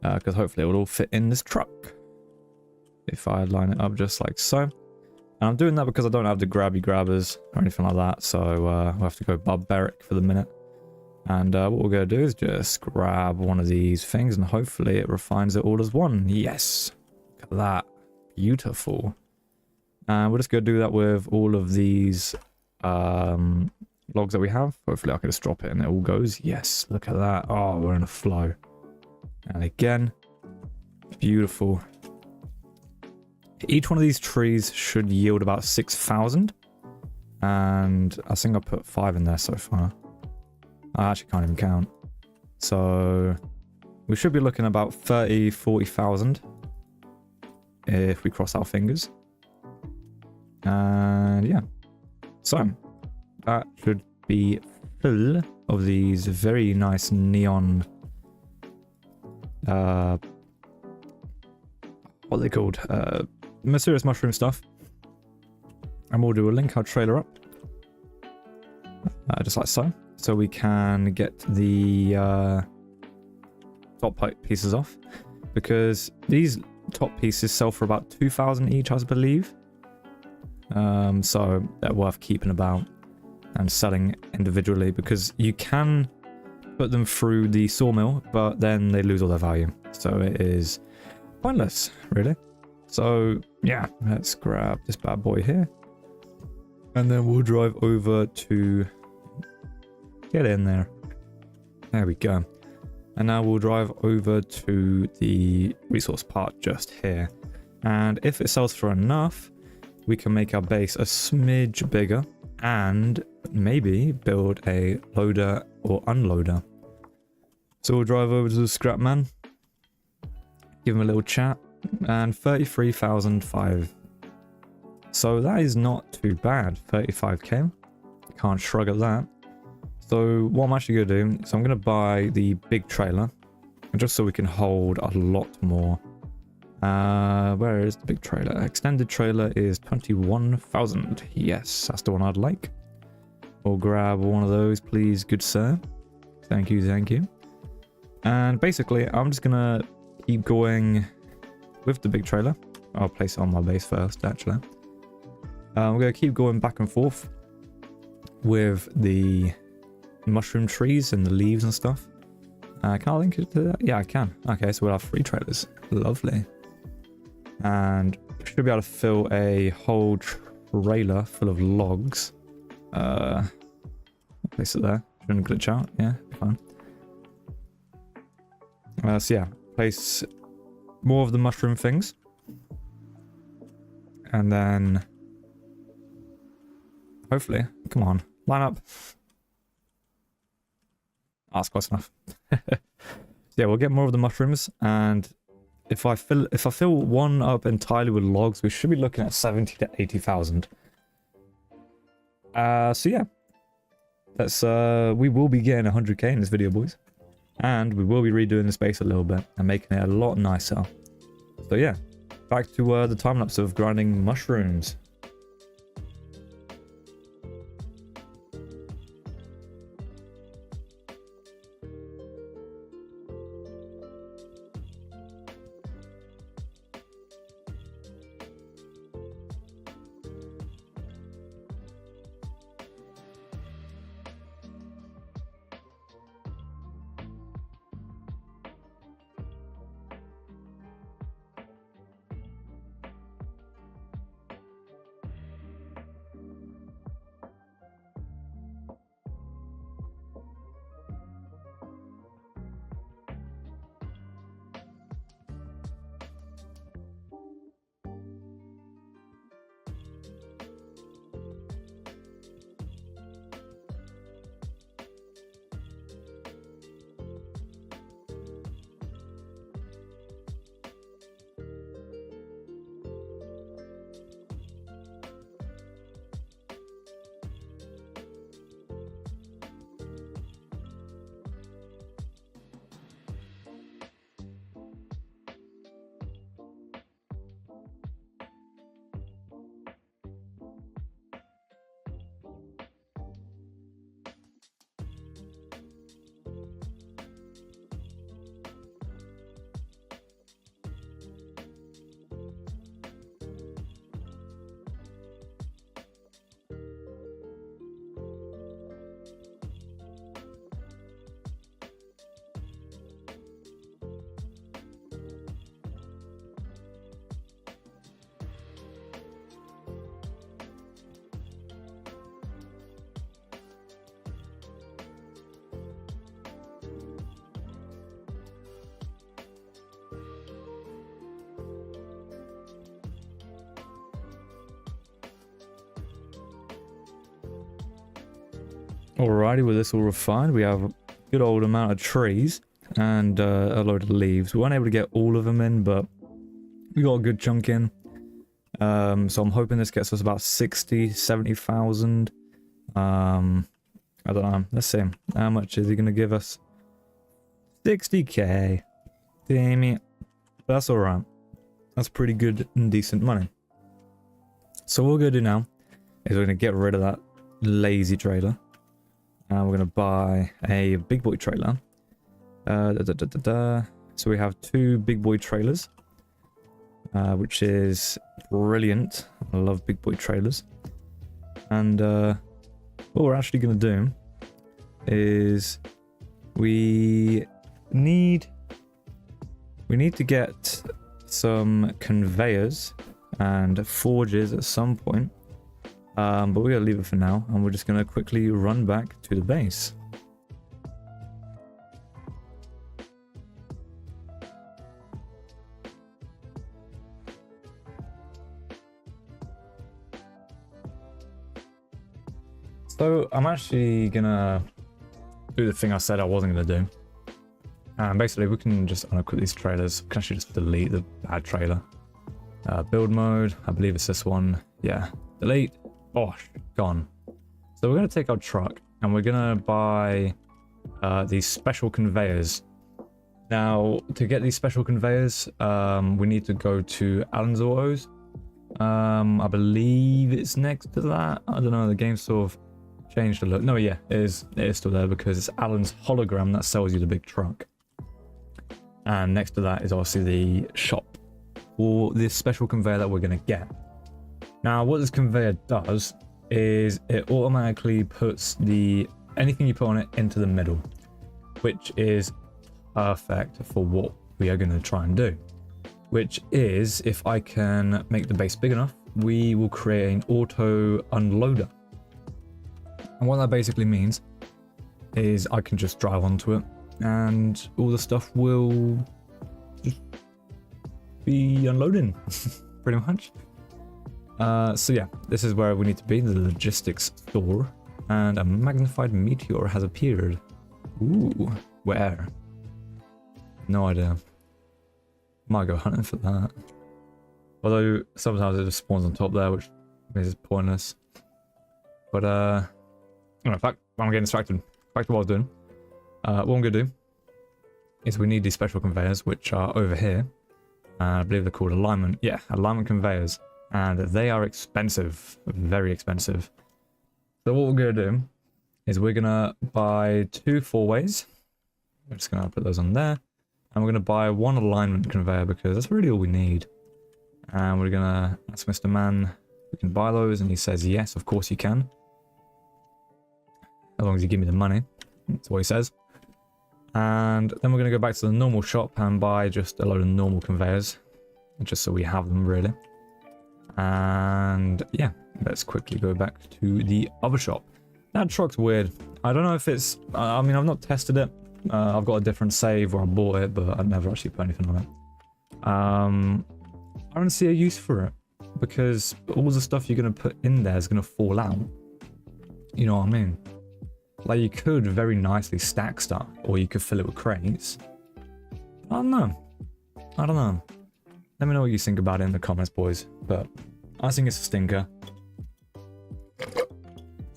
A: Because hopefully it will all fit in this truck if I line it up just like so. And I'm doing that because I don't have the grabby grabbers or anything like that, so we'll have to go barbaric for the minute. And what we're going to do is just grab one of these things, and hopefully it refines it all as one. Yes! Look at that. Beautiful. And we're just going to do that with all of these logs that we have. Hopefully I can just drop it and it all goes. Yes, look at that. Oh, we're in a flow. And again, beautiful. Each one of these trees should yield about 6,000. And I think I put 5 in there so far. I actually can't even count. So we should be looking at about 40,000 if we cross our fingers. And yeah. So that should be full of these very nice neon what are they called? Mysterious mushroom stuff. And we'll do a link our trailer up. Just like so. So we can get the top pieces off. Because these top pieces sell for about 2,000 each, I believe. So they're worth keeping about and selling individually, because you can put them through the sawmill, but then they lose all their value. So it is pointless, really. So yeah, let's grab this bad boy here. And then we'll drive over to get in there. There we go. And now we'll drive over to the resource part just here. And if it sells for enough, we can make our base a smidge bigger and maybe build a loader or unloader. So we'll drive over to the scrap man, give him a little chat, and 33,005. So that is not too bad. 35k. Can't shrug at that. So what I'm actually going to do is I'm going to buy the big trailer, just so we can hold a lot more. Where is the big trailer? Extended trailer is 21,000. Yes, that's the one I'd like. We'll grab one of those, please, good sir. Thank you, thank you. And basically, I'm just gonna keep going with the big trailer. I'll place it on my base first, actually. We're gonna keep going back and forth with the mushroom trees and the leaves and stuff. Can I link it to that? Yeah, I can. Okay, so we'll have 3 trailers. Lovely. And should be able to fill a whole trailer full of logs. Place it there. Shouldn't glitch out. Yeah, fine. So yeah, place more of the mushroom things. And then Hopefully. Come on. Line up. Ah, that's close enough. Yeah, we'll get more of the mushrooms, and if I fill one up entirely with logs, we should be looking at 70 to 80,000. So yeah. That's we will be getting 100k in this video, boys. And we will be redoing the space a little bit and making it a lot nicer. So yeah, back to the time lapse of grinding mushrooms. Alrighty, with this all refined, we have a good old amount of trees and a load of leaves. We weren't able to get all of them in, but we got a good chunk in. So I'm hoping this gets us about 60, 70,000. I don't know. Let's see. How much is he going to give us? 60k. Damn it. That's alright. That's pretty good and decent money. So what we're going to do now is we're going to get rid of that lazy trailer. And we're going to buy a big boy trailer. So we have 2 big boy trailers, which is brilliant. I love big boy trailers. And what we're actually going to do is we need to get some conveyors and forges at some point. But we're going to leave it for now, and we're just going to quickly run back to the base. So I'm actually going to do the thing I said I wasn't going to do. And basically we can just unequip these trailers. We can actually just delete the bad trailer. Build mode, I believe it's this one. Yeah, delete. Bosh, gone. So we're going to take our truck and we're going to buy these special conveyors. Now, to get these special conveyors, we need to go to Alan's Autos. I believe it's next to that. I don't know, the game sort of changed a look. No, yeah, it is still there because it's Alan's hologram that sells you the big truck. And next to that is obviously the shop for this special conveyor that we're going to get. Now, what this conveyor does is it automatically puts anything you put on it into the middle, which is perfect for what we are going to try and do. Which is, if I can make the base big enough, we will create an auto unloader. And what that basically means is I can just drive onto it and all the stuff will just be unloading, pretty much. So yeah, this is where we need to be, the logistics store. And a magnified meteor has appeared. Ooh, where? No idea. Might go hunting for that. Although sometimes it just spawns on top there, which is pointless. But in fact, I'm getting distracted. Back to what I was doing. What I'm gonna do is we need these special conveyors, which are over here. I believe they're called alignment. Yeah, alignment conveyors. And they are expensive. Very expensive. So what we're gonna do is we're gonna buy 2 4-ways. We're just gonna put those on there. And we're gonna buy 1 alignment conveyor because that's really all we need. And we're gonna ask Mr. Man if we can buy those, and he says yes, of course you can. As long as you give me the money. That's what he says. And then we're gonna go back to the normal shop and buy just a load of normal conveyors. Just so we have them, really. And yeah, let's quickly go back to the other shop. That truck's weird. I don't know if it's... I mean, I've not tested it. I've got a different save where I bought it, but I've never actually put anything on it. I don't see a use for it. Because all the stuff you're going to put in there is going to fall out. You know what I mean? Like, you could very nicely stack stuff, or you could fill it with crates. I don't know. I don't know. Let me know what you think about it in the comments, boys. But I think it's a stinker.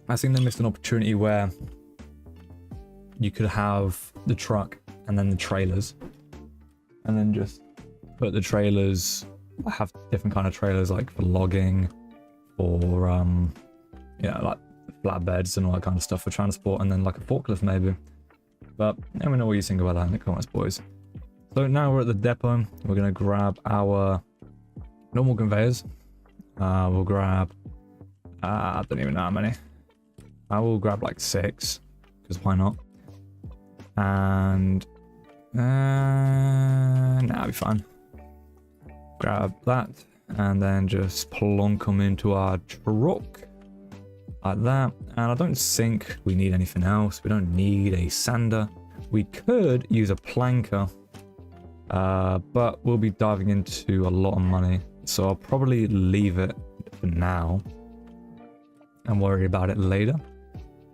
A: I think they missed an opportunity where you could have the truck and then the trailers. And then just put the trailers, have different kind of trailers like for logging, for, yeah, like flatbeds and all that kind of stuff for transport, and then like a forklift maybe. But let me know what you think about that in the comments, boys. So now we're at the depot. We're going to grab our normal conveyors. We'll grab, I don't even know how many. I will grab like 6, because why not? And nah, it'll be fine. Grab that, and then just plonk them into our truck. Like that. And I don't think we need anything else. We don't need a sander. We could use a planker. But we'll be diving into a lot of money, so I'll probably leave it for now and worry about it later.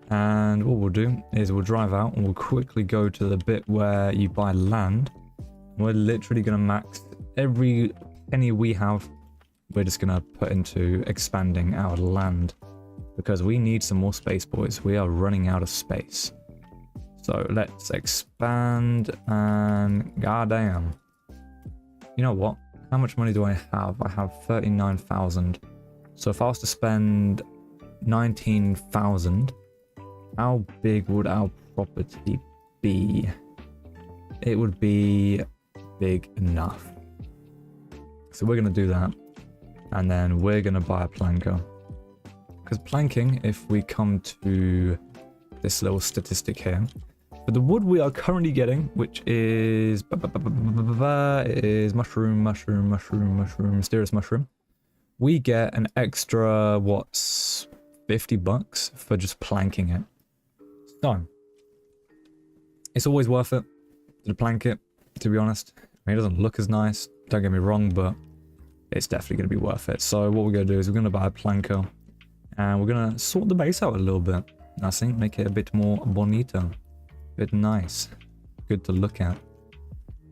A: And what we'll do is we'll drive out and we'll quickly go to the bit where you buy land. We're literally going to max every penny we have. We're just going to put into expanding our land because we need some more space, boys. We are running out of space. So let's expand, and goddamn. You know what? How much money do I have? I have 39,000. So if I was to spend 19,000, how big would our property be? It would be big enough. So we're going to do that. And then we're going to buy a planker. Because planking, if we come to this little statistic here, but the wood we are currently getting, which is mushroom, mysterious mushroom. We get an extra, what's $50 for just planking it. So it's always worth it to plank it, to be honest. I mean, it doesn't look as nice, don't get me wrong, but it's definitely going to be worth it. So what we're going to do is we're going to buy a planker, and we're going to sort the base out a little bit. I think make it a bit more bonito. Bit nice, good to look at.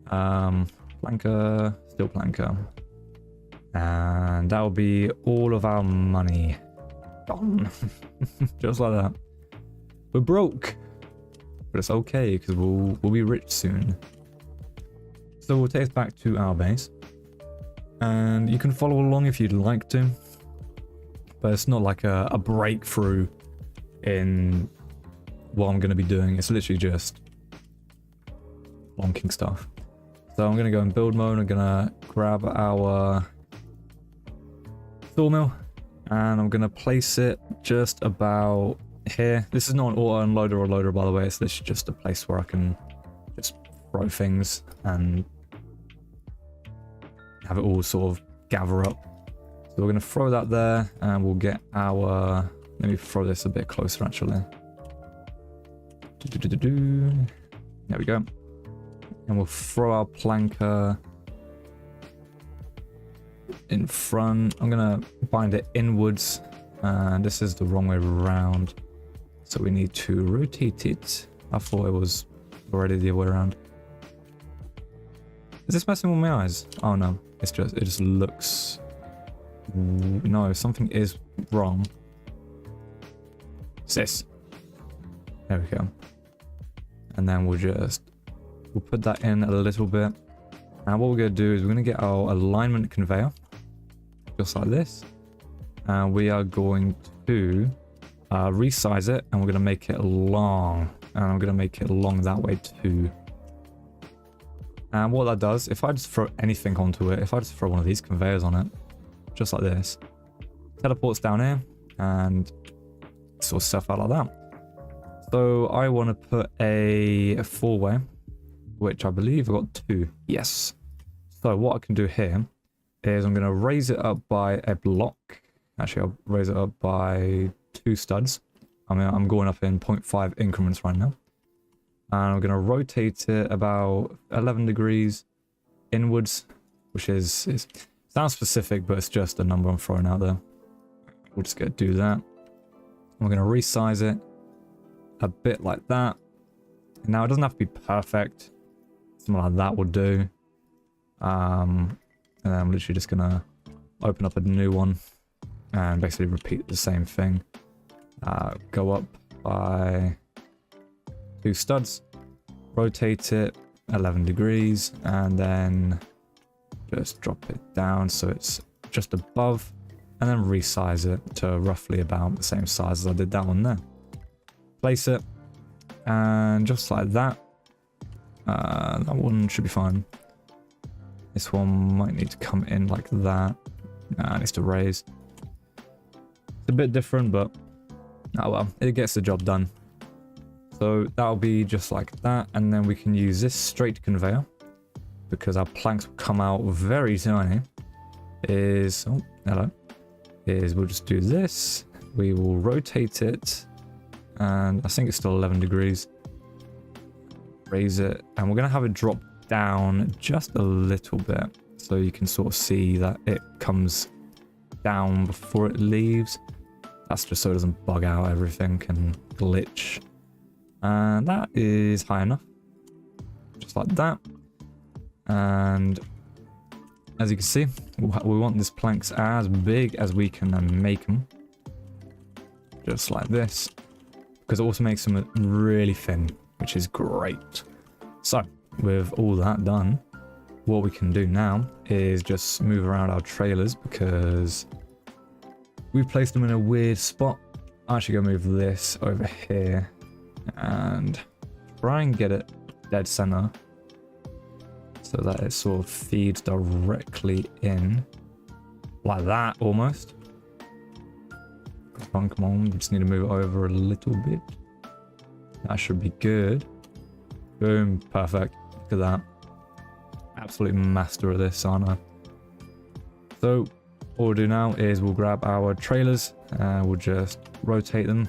A: Planker, still planker, and that will be all of our money gone. Just like that. We're broke, but it's okay because we'll be rich soon. So we'll take us back to our base, and you can follow along if you'd like to, but it's not like a breakthrough in what I'm going to be doing. It's literally just plonking stuff. So I'm going to go in build mode. I'm going to grab our sawmill, and I'm going to place it just about here. This is not an auto unloader or loader, by the way. It's literally just a place where I can just throw things and have it all sort of gather up. So we're going to throw that there, and we'll get our... Let me throw this a bit closer, actually. There we go. And we'll throw our planker in front. I'm gonna bind it inwards, and this is the wrong way around. So we need to rotate it. I thought it was already the other way around. Is this messing with my eyes? Oh no, it just looks... No, something is wrong. What's this? There we go. And then we'll put that in a little bit. And what we're going to do is we're going to get our alignment conveyor, just like this. And we are going to resize it, and we're going to make it long. And I'm going to make it long that way too. And what that does, if I just throw anything onto it, if I just throw one of these conveyors on it, just like this, teleports down here, and sort of stuff out like that. So I want to put a 4-way, which I believe I've got 2. Yes. So what I can do here is I'm going to raise it up by a block. Actually, I'll raise it up by 2 studs. I mean, I'm going up in 0.5 increments right now. And I'm going to rotate it about 11 degrees inwards, which is sounds specific, but it's just a number I'm throwing out there. We'll just go do that. We're going to resize it a bit like that. Now, it doesn't have to be perfect. Something like that will do. And then I'm literally just going to open up a new one and basically repeat the same thing. Go up by 2 studs, rotate it 11 degrees, and then just drop it down so it's just above, and then resize it to roughly about the same size as I did that one there. Place it, and just like that. That one should be fine. This one might need to come in like that. It needs to raise. It's a bit different, but oh well, it gets the job done. So that'll be just like that, and then we can use this straight conveyor because our planks will come out very tiny. Oh, hello. We'll just do this. We will rotate it, and I think it's still 11 degrees. Raise it, and we're gonna have it drop down just a little bit so you can sort of see that it comes down before it leaves. That's just so it doesn't bug out everything and glitch. And that is high enough, just like that. And as you can see, we want these planks as big as we can make them, just like this, because it also makes them really thin, which is great. So with all that done, what we can do now is just move around our trailers because we've placed them in a weird spot. I'm actually gonna move this over here and try and get it dead center so that it sort of feeds directly in like that almost. Come on, we just need to move it over a little bit. That should be good. Boom, perfect. Look at that. Absolute master of this, aren't I? So what we'll do now is we'll grab our trailers and we'll just rotate them,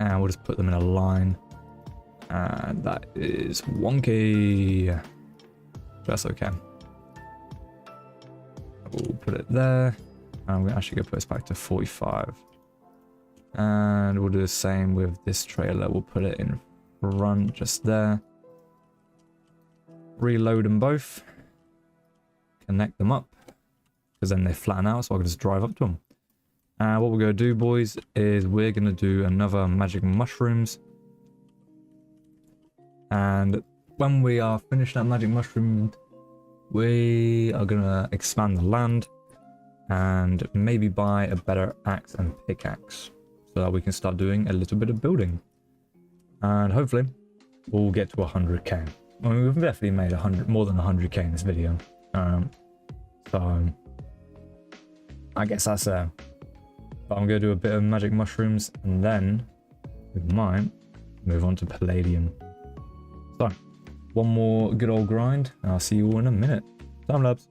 A: and we'll just put them in a line, and that is wonky. That's okay. We'll put it there, and we're actually going to put this back to 45. And we'll do the same with this trailer. We'll put it in front just there. Reload them both. Connect them up, because then they flatten out so I can just drive up to them. And what we're going to do, boys, is we're going to do another magic mushrooms. And when we are finished that magic mushroom, we are going to expand the land and maybe buy a better axe and pickaxe so that we can start doing a little bit of building. And hopefully we'll get to 100k. I mean, we've definitely made more than 100k in this video. So I guess that's but I'm going to do a bit of magic mushrooms, and then we might move on to palladium. So, one more good old grind, and I'll see you all in a minute. Time lapse.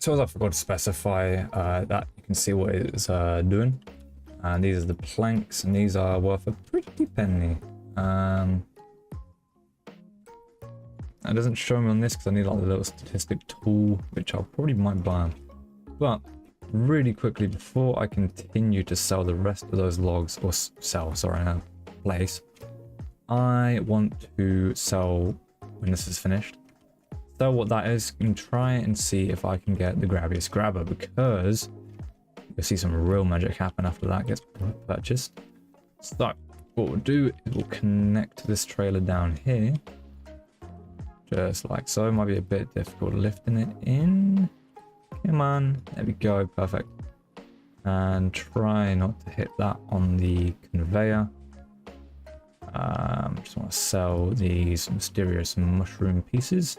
A: So as I forgot to specify, that you can see what it's doing. And these are the planks, and these are worth a pretty penny. It doesn't show me on this because I need like a little statistic tool, which I'll probably might buy. But really quickly, before I continue to sell the rest of those logs, or place, I want to sell when this is finished. So what that is, and try and see if I can get the grabbiest grabber, because you'll see some real magic happen after that gets purchased. So what we'll do is we'll connect this trailer down here. Just like so. Might be a bit difficult lifting it in. Come on. There we go. Perfect. And try not to hit that on the conveyor. Just want to sell these mysterious mushroom pieces.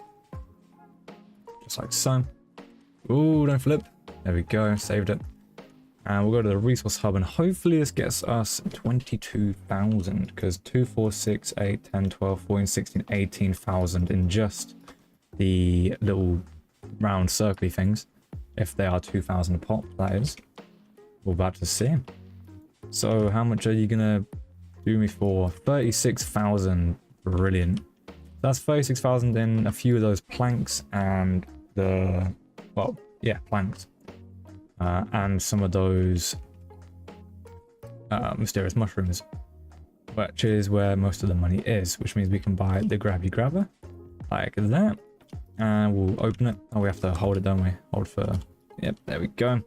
A: Just like so. Ooh, don't flip. There we go. Saved it. And we'll go to the resource hub, and hopefully this gets us 22,000, because 2, 4, 6, 8, 10, 12, 14, 16, 18,000 in just the little round circly things. If they are 2,000 a pop, that is. We're about to see. So how much are you going to do me for? 36,000. Brilliant. That's 36,000 in a few of those planks and the, well, yeah, planks. And some of those mysterious mushrooms, which is where most of the money is, which means we can buy the grabby grabber like that, and we'll open it. Oh, we have to hold it, don't we? Hold for, yep, there we go.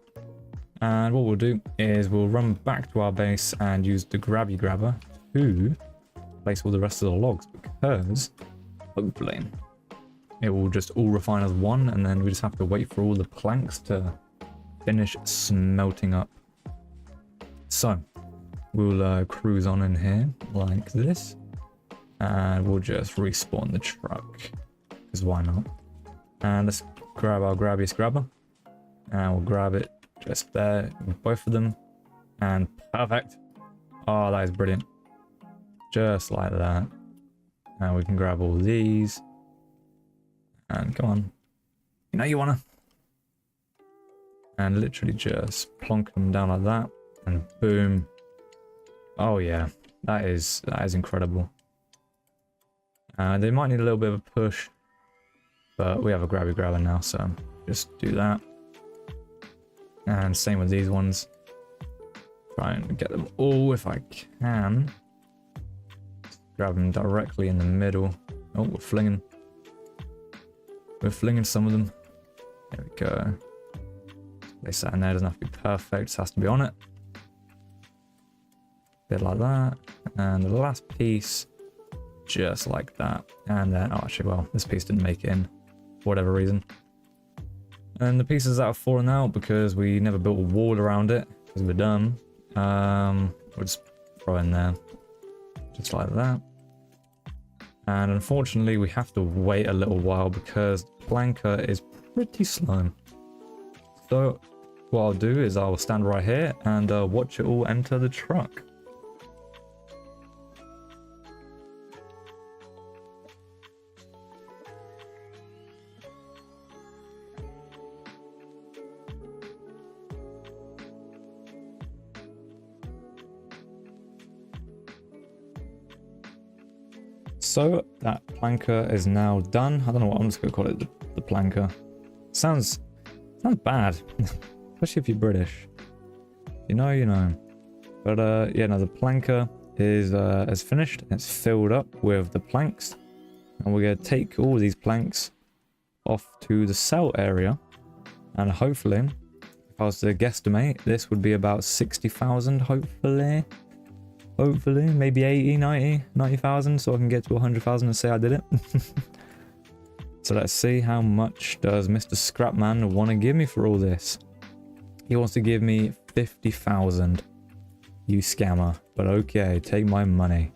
A: And what we'll do is we'll run back to our base and use the grabby grabber to place all the rest of the logs, because hopefully it will just all refine as one, and then we just have to wait for all the planks to finish smelting up. So we'll cruise on in here like this, and we'll just respawn the truck, because why not? And let's grab our grabbiest grabber, and we'll grab it just there with both of them, and perfect. Oh, that is brilliant. Just like that. And we can grab all these, and come on, you know you wanna. And literally just plonk them down like that, and boom. Oh yeah, that is incredible. They might need a little bit of a push, but we have a grabby grabber now, so just do that. And same with these ones. Try and get them all if I can. Grab them directly in the middle. Oh, we're flinging some of them. There we go. Place that in there, doesn't have to be perfect, it has to be on it. Bit like that. And the last piece, just like that. And then, oh actually, well, this piece didn't make it in, for whatever reason. And the pieces that have fallen out because we never built a wall around it, because we're dumb, we'll just throw in there. Just like that. And unfortunately, we have to wait a little while because Blanca is pretty slow. So what I'll do is I'll stand right here and watch it all enter the truck. So that planker is now done. I don't know what I'm just gonna call it, the planker. Sounds bad, especially if you're British. You know, you know. But yeah, no, the planker is finished. It's filled up with the planks, and we're gonna take all these planks off to the cell area, and hopefully, if I was to guesstimate, this would be about 60,000. Hopefully, maybe 80, 90,000, so I can get to 100,000 and say I did it. So let's see, how much does Mr. Scrapman want to give me for all this? He wants to give me 50,000. You scammer. But okay, take my money.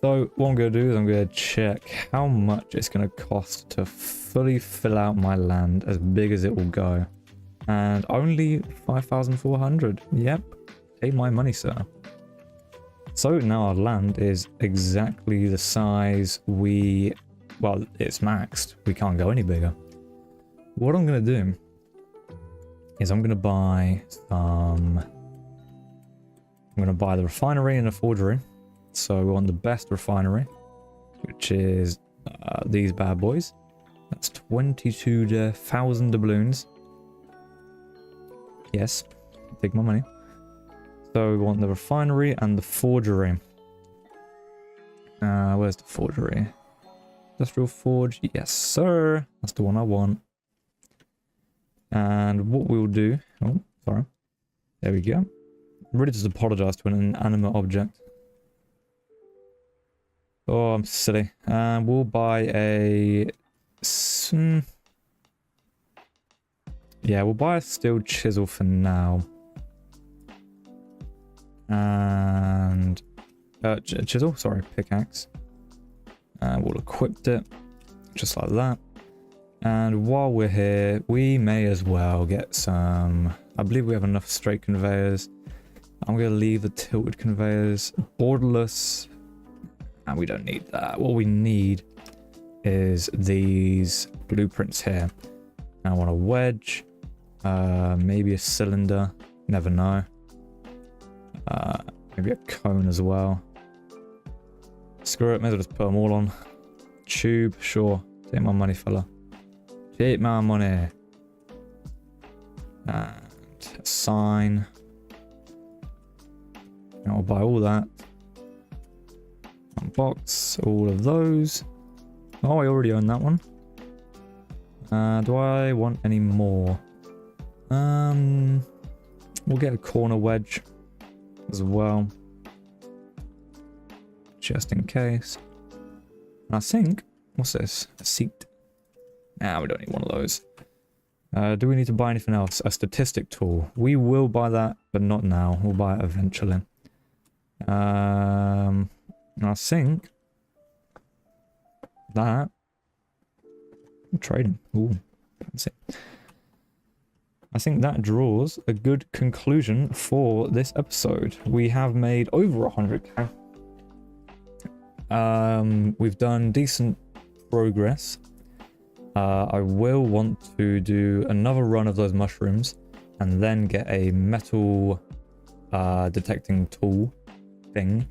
A: So what I'm going to do is I'm going to check how much it's going to cost to fully fill out my land as big as it will go. And only 5,400. Yep. Take my money, sir. So now our land is exactly the size well, it's maxed. We can't go any bigger. What I'm going to do is I'm going to buy some... I'm going to buy the refinery and the forgery. So we want the best refinery, which is these bad boys. That's 22,000 doubloons. Yes, take my money. So we want the refinery and the forgery. Where's the forgery? Industrial forge. Yes, sir. That's the one I want. And what we'll do... Oh, sorry. There we go. I'm ready to apologize to an inanimate object. Oh, I'm silly. And we'll buy a... Yeah, we'll buy a steel chisel for now. And... chisel? Sorry, pickaxe. And we'll equip it. Just like that. And while we're here, we may as well get some... I believe we have enough straight conveyors. I'm going to leave the tilted conveyors borderless. And we don't need that. What we need is these blueprints here. I want a wedge. Maybe a cylinder. Never know. Maybe a cone as well. Screw it. May as well just put them all on. Tube. Sure. Take my money, fella. Take my money. And a sign. I'll buy all that. Unbox all of those. Oh, I already own that one. Do I want any more? We'll get a corner wedge as well. Just in case. And I think, what's this? A seat. Nah, we don't need one of those. Do we need to buy anything else? A statistic tool. We will buy that, but not now. We'll buy it eventually. And I think that trading. Ooh, fancy. I think that draws a good conclusion for this episode. We have made over 100k. We've done decent progress. I will want to do another run of those mushrooms and then get a metal detecting tool thing,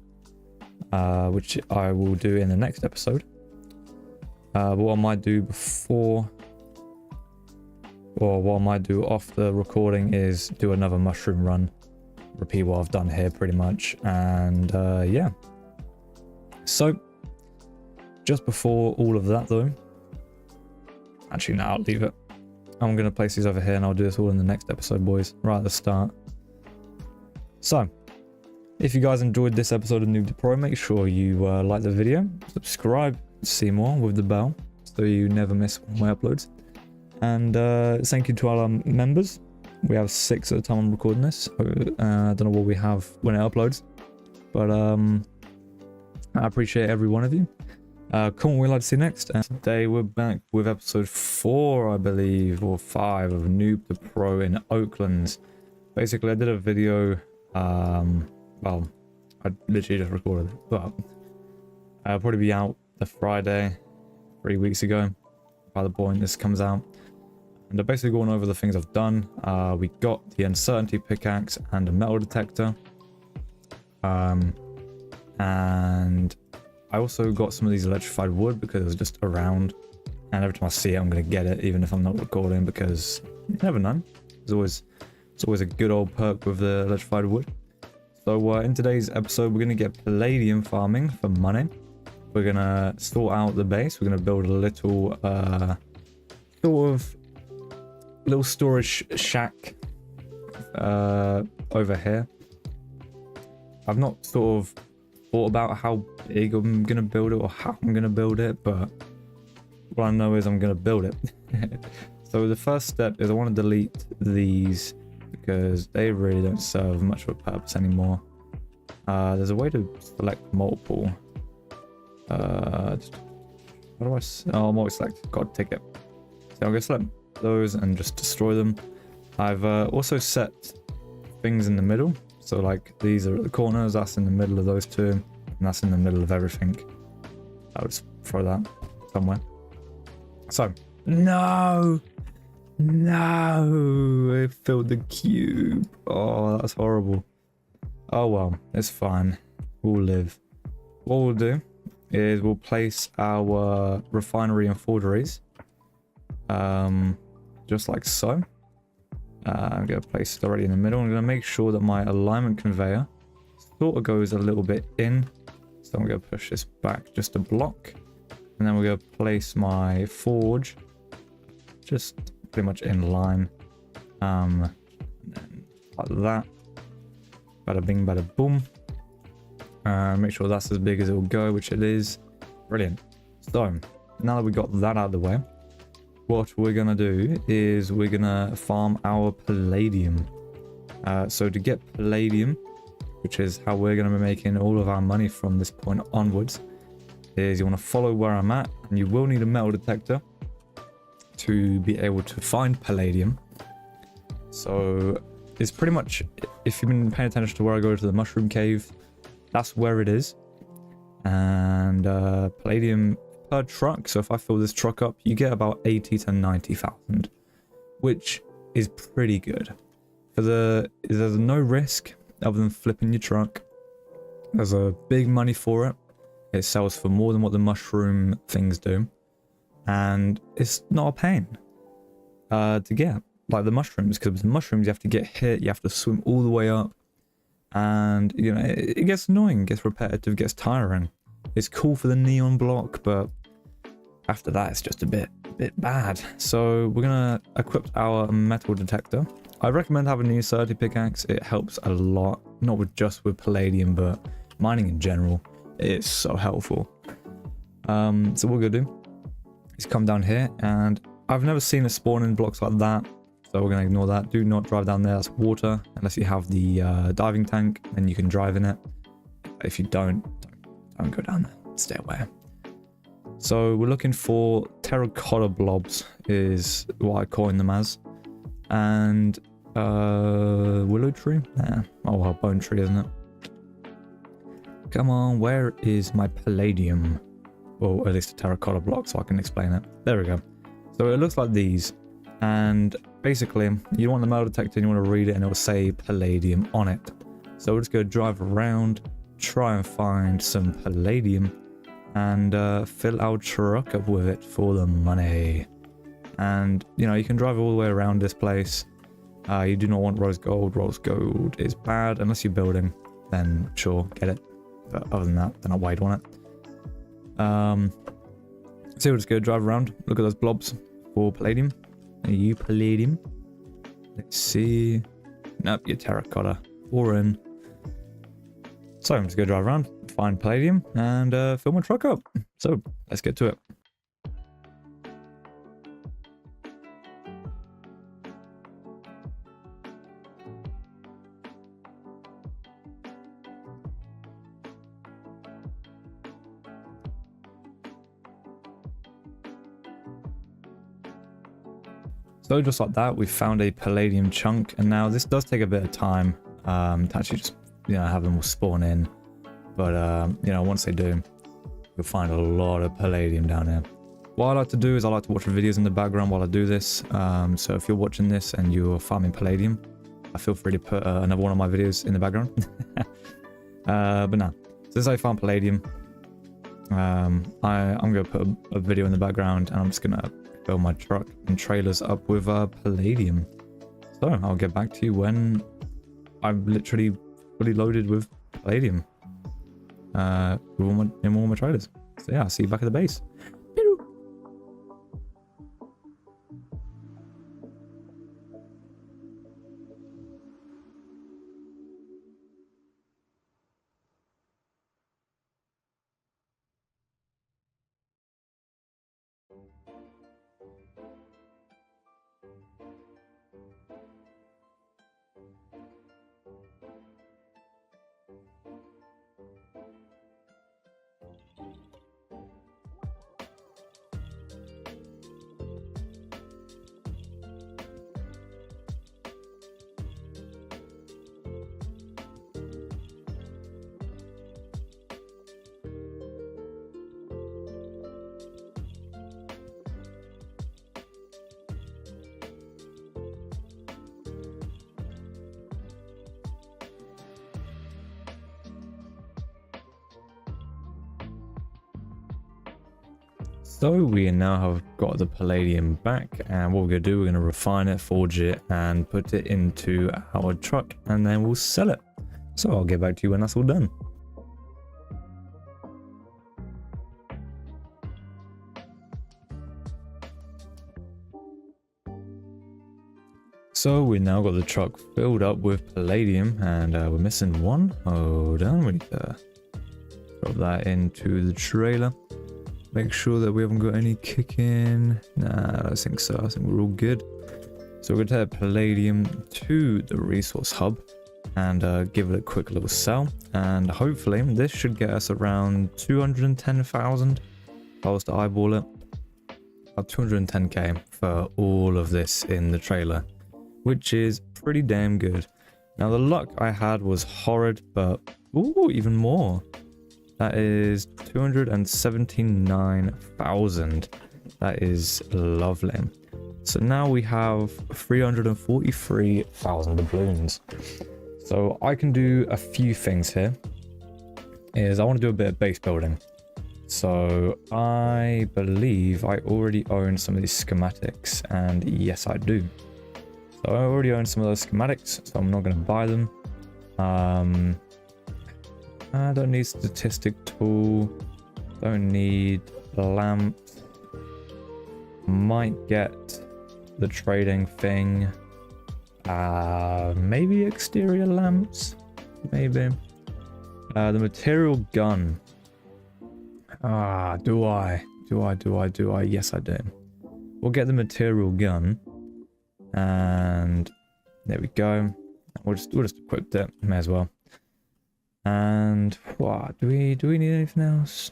A: which I will do in the next episode. But what I might do before, or what I might do off the recording, is do another mushroom run, repeat what I've done here pretty much, and yeah. So, just before all of that though, actually no, I'll leave it. I'm going to place these over here and I'll do this all in the next episode, boys, right at the start. So, if you guys enjoyed this episode of Noob to Pro, make sure you like the video, subscribe, see more with the bell, so you never miss my uploads. And thank you to all our members. We have 6 at the time I'm recording this. I don't know what we have when it uploads, but I appreciate every one of you. Comment what we'd like to see next. And today we're back with episode 4, I believe, or 5 of Noob to Pro in Oaklands. Basically, I did a video, well, I literally just recorded it, but it'll probably be out the Friday, 3 weeks ago, by the point this comes out. And I'm basically going over the things I've done. We got the uncertainty pickaxe and a metal detector. And I also got some of these electrified wood because it was just around, and every time I see it I'm going to get it even if I'm not recording, because you never know. It's always a good old perk with the electrified wood. So in today's episode we're going to get palladium farming for money. We're going to sort out the base. We're going to build a little sort of little storage shack over here. I've not sort of thought about how big I'm gonna build it or how I'm gonna build it, but what I know is I'm gonna build it. So the first step is I want to delete these because they really don't serve much of a purpose anymore. There's a way to select multiple. How do I? Oh, multi-select. God, ticket. So I'm gonna select those and just destroy them. I've also set things in the middle. So like these are at the corners, that's in the middle of those two, and that's in the middle of everything. I'll just throw that somewhere. So, no! No, it filled the cube. Oh, that's horrible. Oh well, it's fine. We'll live. What we'll do is we'll place our refinery and forgeries. Just like so. I'm going to place it already in the middle. I'm going to make sure that my alignment conveyor sort of goes a little bit in. So I'm going to push this back just a block. And then we're going to place my forge just pretty much in line. And then like that. Bada bing, bada boom. Make sure that's as big as it will go, which it is. Brilliant. So, now that we got that out of the way, what we're going to do is we're going to farm our palladium. So to get palladium, which is how we're going to be making all of our money from this point onwards, is you want to follow where I'm at, and you will need a metal detector to be able to find palladium. So it's pretty much, if you've been paying attention to where I go to the mushroom cave, that's where it is. And palladium per truck, so if I fill this truck up, you get about 80 to 90,000, which is pretty good. There's no risk other than flipping your truck. There's a big money for it. It sells for more than what the mushroom things do, and it's not a pain to get, like the mushrooms, because with the mushrooms you have to get hit, you have to swim all the way up, and you know it gets annoying, gets repetitive, gets tiring. It's cool for the neon block, but after that it's just a bit bad. So we're gonna equip our metal detector. I recommend having a utility pickaxe. It helps a lot, not just with palladium, but mining in general. It's so helpful. So what we're gonna do is come down here, and I've never seen it spawn in blocks like that, so we're gonna ignore that. Do not drive down there, that's water, unless you have the diving tank, then you can drive in it. If you don't go down there, stay away. So we're looking for terracotta blobs, is what I coin them as, and willow tree? Nah, oh well, bone tree, isn't it? Come on, where is my palladium? Or at least a terracotta block, so I can explain it. There we go. So it looks like these, and basically you want the metal detector and you want to read it, and it will say palladium on it. So we're just going to drive around, try and find some palladium, and fill our truck up with it for the money. And you know, you can drive all the way around this place. You do not want rose gold. Rose gold is bad unless you're building, then sure, get it. But other than that, then I wait on it. So we're just going to drive around, look at those blobs for palladium. Are you palladium? Let's see. Nope, you're terracotta. 4 in. So I'm just going to drive around, find palladium, and fill my truck up. So let's get to it. So just like that, we found a palladium chunk, and now this does take a bit of time to actually just, you know, have them all spawn in. But you know, once they do, you'll find a lot of palladium down here. What I like to do is I like to watch videos in the background while I do this. So if you're watching this and you're farming palladium, feel free to put another one of my videos in the background. But now, since I found palladium, I'm going to put a video in the background, and I'm just going to fill my truck and trailers up with palladium. So I'll get back to you when I'm literally fully loaded with palladium in all my trailers. So yeah, I'll see you back at the base. So we now have got the palladium back, and what we're going to do, we're going to refine it, forge it, and put it into our truck, and then we'll sell it. So I'll get back to you when that's all done. So we now got the truck filled up with palladium, and we're missing one. Hold on, we need to drop that into the trailer. Make sure that we haven't got any kicking. Nah, I don't think so. I think we're all good. So we're going to take palladium to the resource hub and give it a quick little sell. And hopefully this should get us around 210,000. If I was to eyeball it. About 210k for all of this in the trailer, which is pretty damn good. Now the luck I had was horrid, but ooh, even more. That is 279,000. That is lovely. So now we have 343,000 doubloons. So I can do a few things here. I want to do a bit of base building. So I believe I already own some of these schematics, and yes I do. So I already own some of those schematics, so I'm not going to buy them. I don't need statistic tool. Don't need lamps. Might get the trading thing. Maybe exterior lamps. Maybe. The material gun. Do I? Yes, I do. We'll get the material gun. And there we go. We'll just equip it. May as well. And what do we need anything else?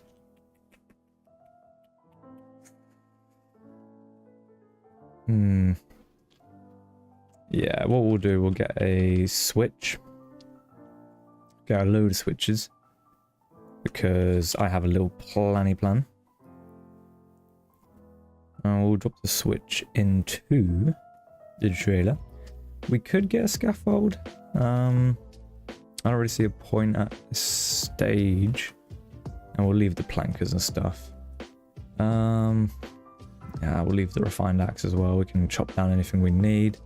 A: Yeah, what we'll do, we'll get a switch. Get a load of switches. Because I have a little plan. And we'll drop the switch into the trailer. We could get a scaffold. I don't really see a point at this stage. And we'll leave the plankers and stuff. Yeah, we'll leave the refined axe as well. We can chop down anything we need.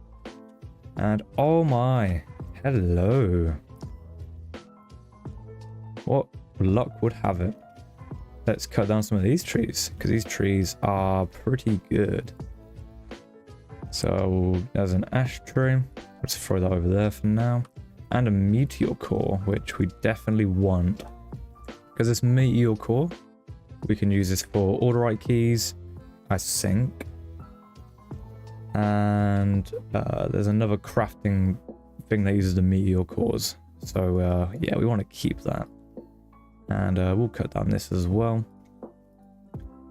A: And oh my, hello. What luck would have it? Let's cut down some of these trees, because these trees are pretty good. So there's an ash tree. Let's throw that over there for now. And a meteor core, which we definitely want. Because this meteor core, we can use this for all the right keys, I think. And there's another crafting thing that uses the meteor cores. So yeah, we want to keep that. And we'll cut down this as well.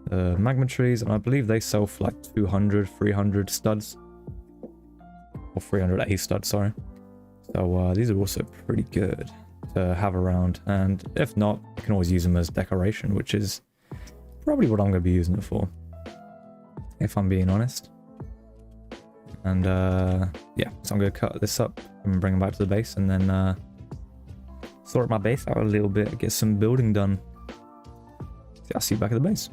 A: The magma trees, and I believe they sell for like 200, 300 studs. Or 300 studs, sorry. So these are also pretty good to have around. And if not, you can always use them as decoration, which is probably what I'm going to be using it for. If I'm being honest. And yeah, so I'm going to cut this up and bring it back to the base, and then sort my base out a little bit, get some building done. So I'll see you back at the base.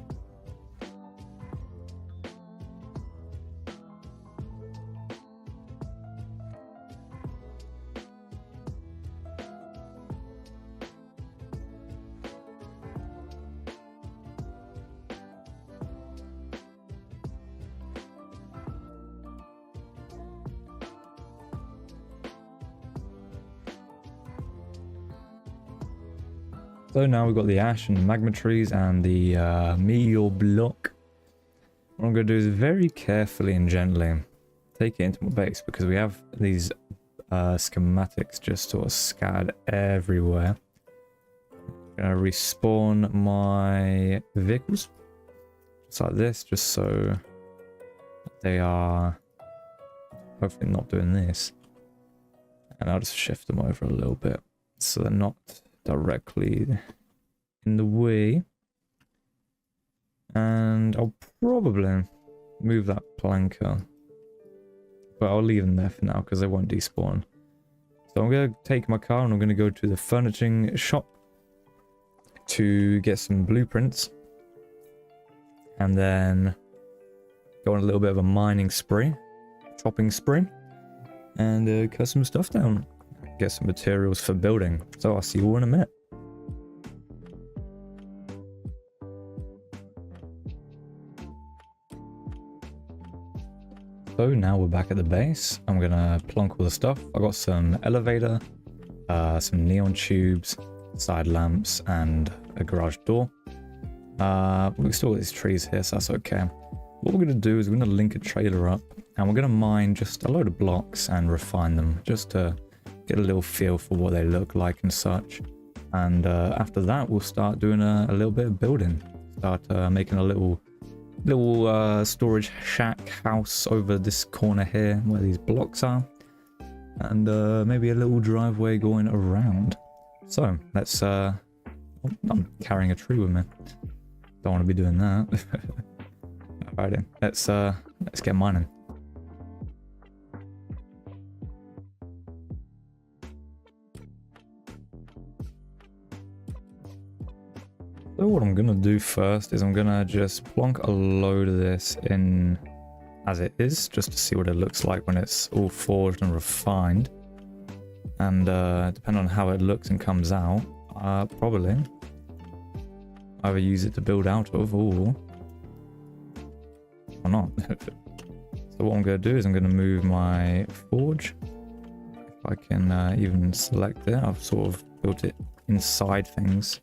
A: So now we've got the ash and the magma trees and the meteor block. What I'm going to do is very carefully and gently take it into my base, because we have these schematics just sort of scattered everywhere. I'm going to respawn my vehicles just like this, just so they are hopefully not doing this. And I'll just shift them over a little bit so they're not directly in the way. And I'll probably move that planker, but I'll leave them there for now because they won't despawn. So I'm going to take my car and I'm going to go to the furnishing shop to get some blueprints, and then go on a little bit of a mining spree, chopping spree, and cut some stuff down. Get some materials for building. So I'll see you all in a minute. So now we're back at the base. I'm gonna plonk all the stuff. I got some elevator, some neon tubes, side lamps, and a garage door. We've still got these trees here, so that's okay. What we're gonna do is we're gonna link a trailer up, and we're gonna mine just a load of blocks and refine them, just to get a little feel for what they look like and such. And after that, we'll start doing a little bit of building. Start making a little storage shack house over this corner here where these blocks are, and maybe a little driveway going around. So let's I'm carrying a tree with me, don't want to be doing that. Alrighty, let's get mining. So what I'm gonna do first is I'm gonna just plonk a load of this in as it is, just to see what it looks like when it's all forged and refined. And depending on how it looks and comes out, probably either use it to build out of or not. So what I'm gonna do is I'm gonna move my forge. If I can even select it, I've sort of built it inside things,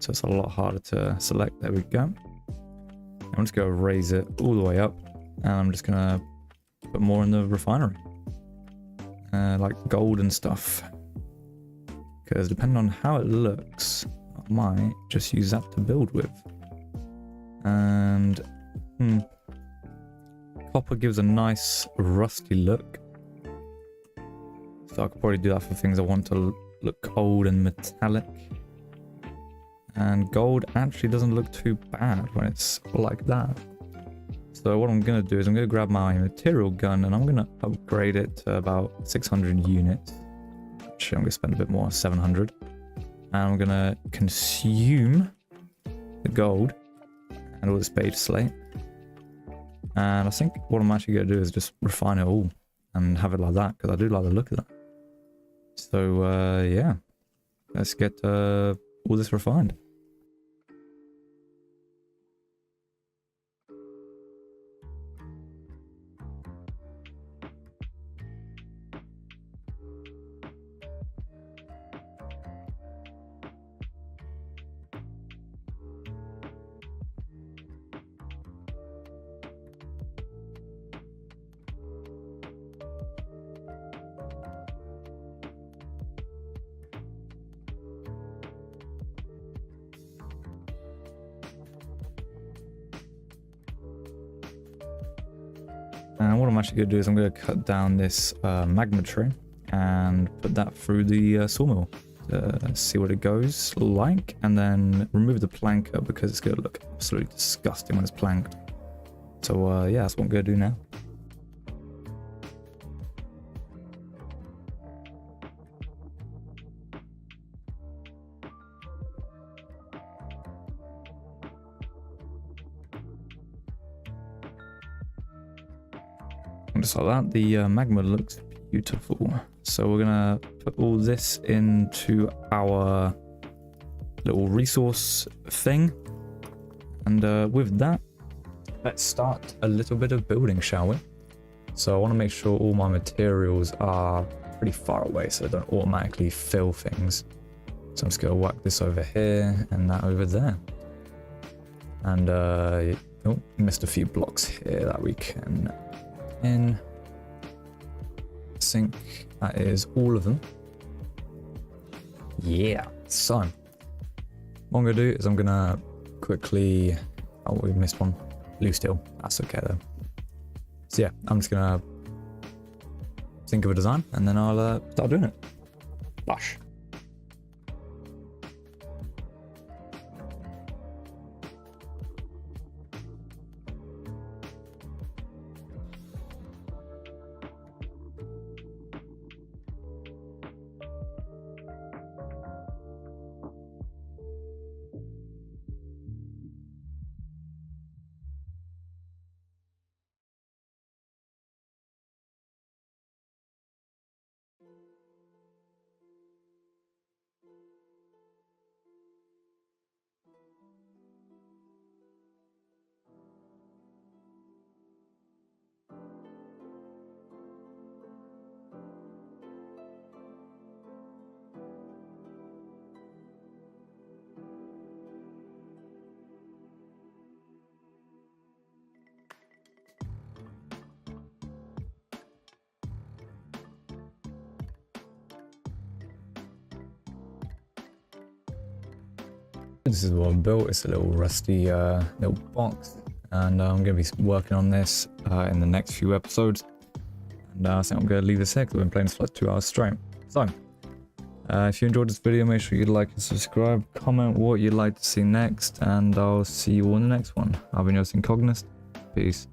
A: so it's a lot harder to select. There we go. I'm just going to raise it all the way up, and I'm just going to put more in the refinery, like gold and stuff, because depending on how it looks, I might just use that to build with. And copper gives a nice rusty look, so I could probably do that for things I want to look old and metallic. And gold actually doesn't look too bad when it's like that. So what I'm going to do is I'm going to grab my material gun and I'm going to upgrade it to about 600 units. Actually, I'm going to spend a bit more, 700. And I'm going to consume the gold and all this beige slate. And I think what I'm actually going to do is just refine it all and have it like that, because I do like the look of that. So yeah, let's get all this refined. And what I'm actually going to do is I'm going to cut down this magma tree and put that through the sawmill to see what it goes like, and then remove the planker because it's going to look absolutely disgusting when it's planked. So yeah, that's what I'm going to do now. Just like that, the magma looks beautiful. So we're gonna put all this into our little resource thing, and with that, let's start a little bit of building, shall we? So I want to make sure all my materials are pretty far away so they don't automatically fill things. So I'm just gonna whack this over here and that over there, and oh, missed a few blocks here that we can in. I think that is all of them. Yeah, so what I'm gonna do is I'm gonna quickly, oh, we missed one, blue steel, that's okay though. So yeah, I'm just gonna think of a design and then I'll start doing it. Lush. This is what I built. It's a little rusty little box, and I'm going to be working on this in the next few episodes. And I think I'm going to leave this here because I've been playing this for like 2 hours straight. So, if you enjoyed this video, make sure you like and subscribe, comment what you'd like to see next, and I'll see you all in the next one. I've been your host, Incognist. Peace.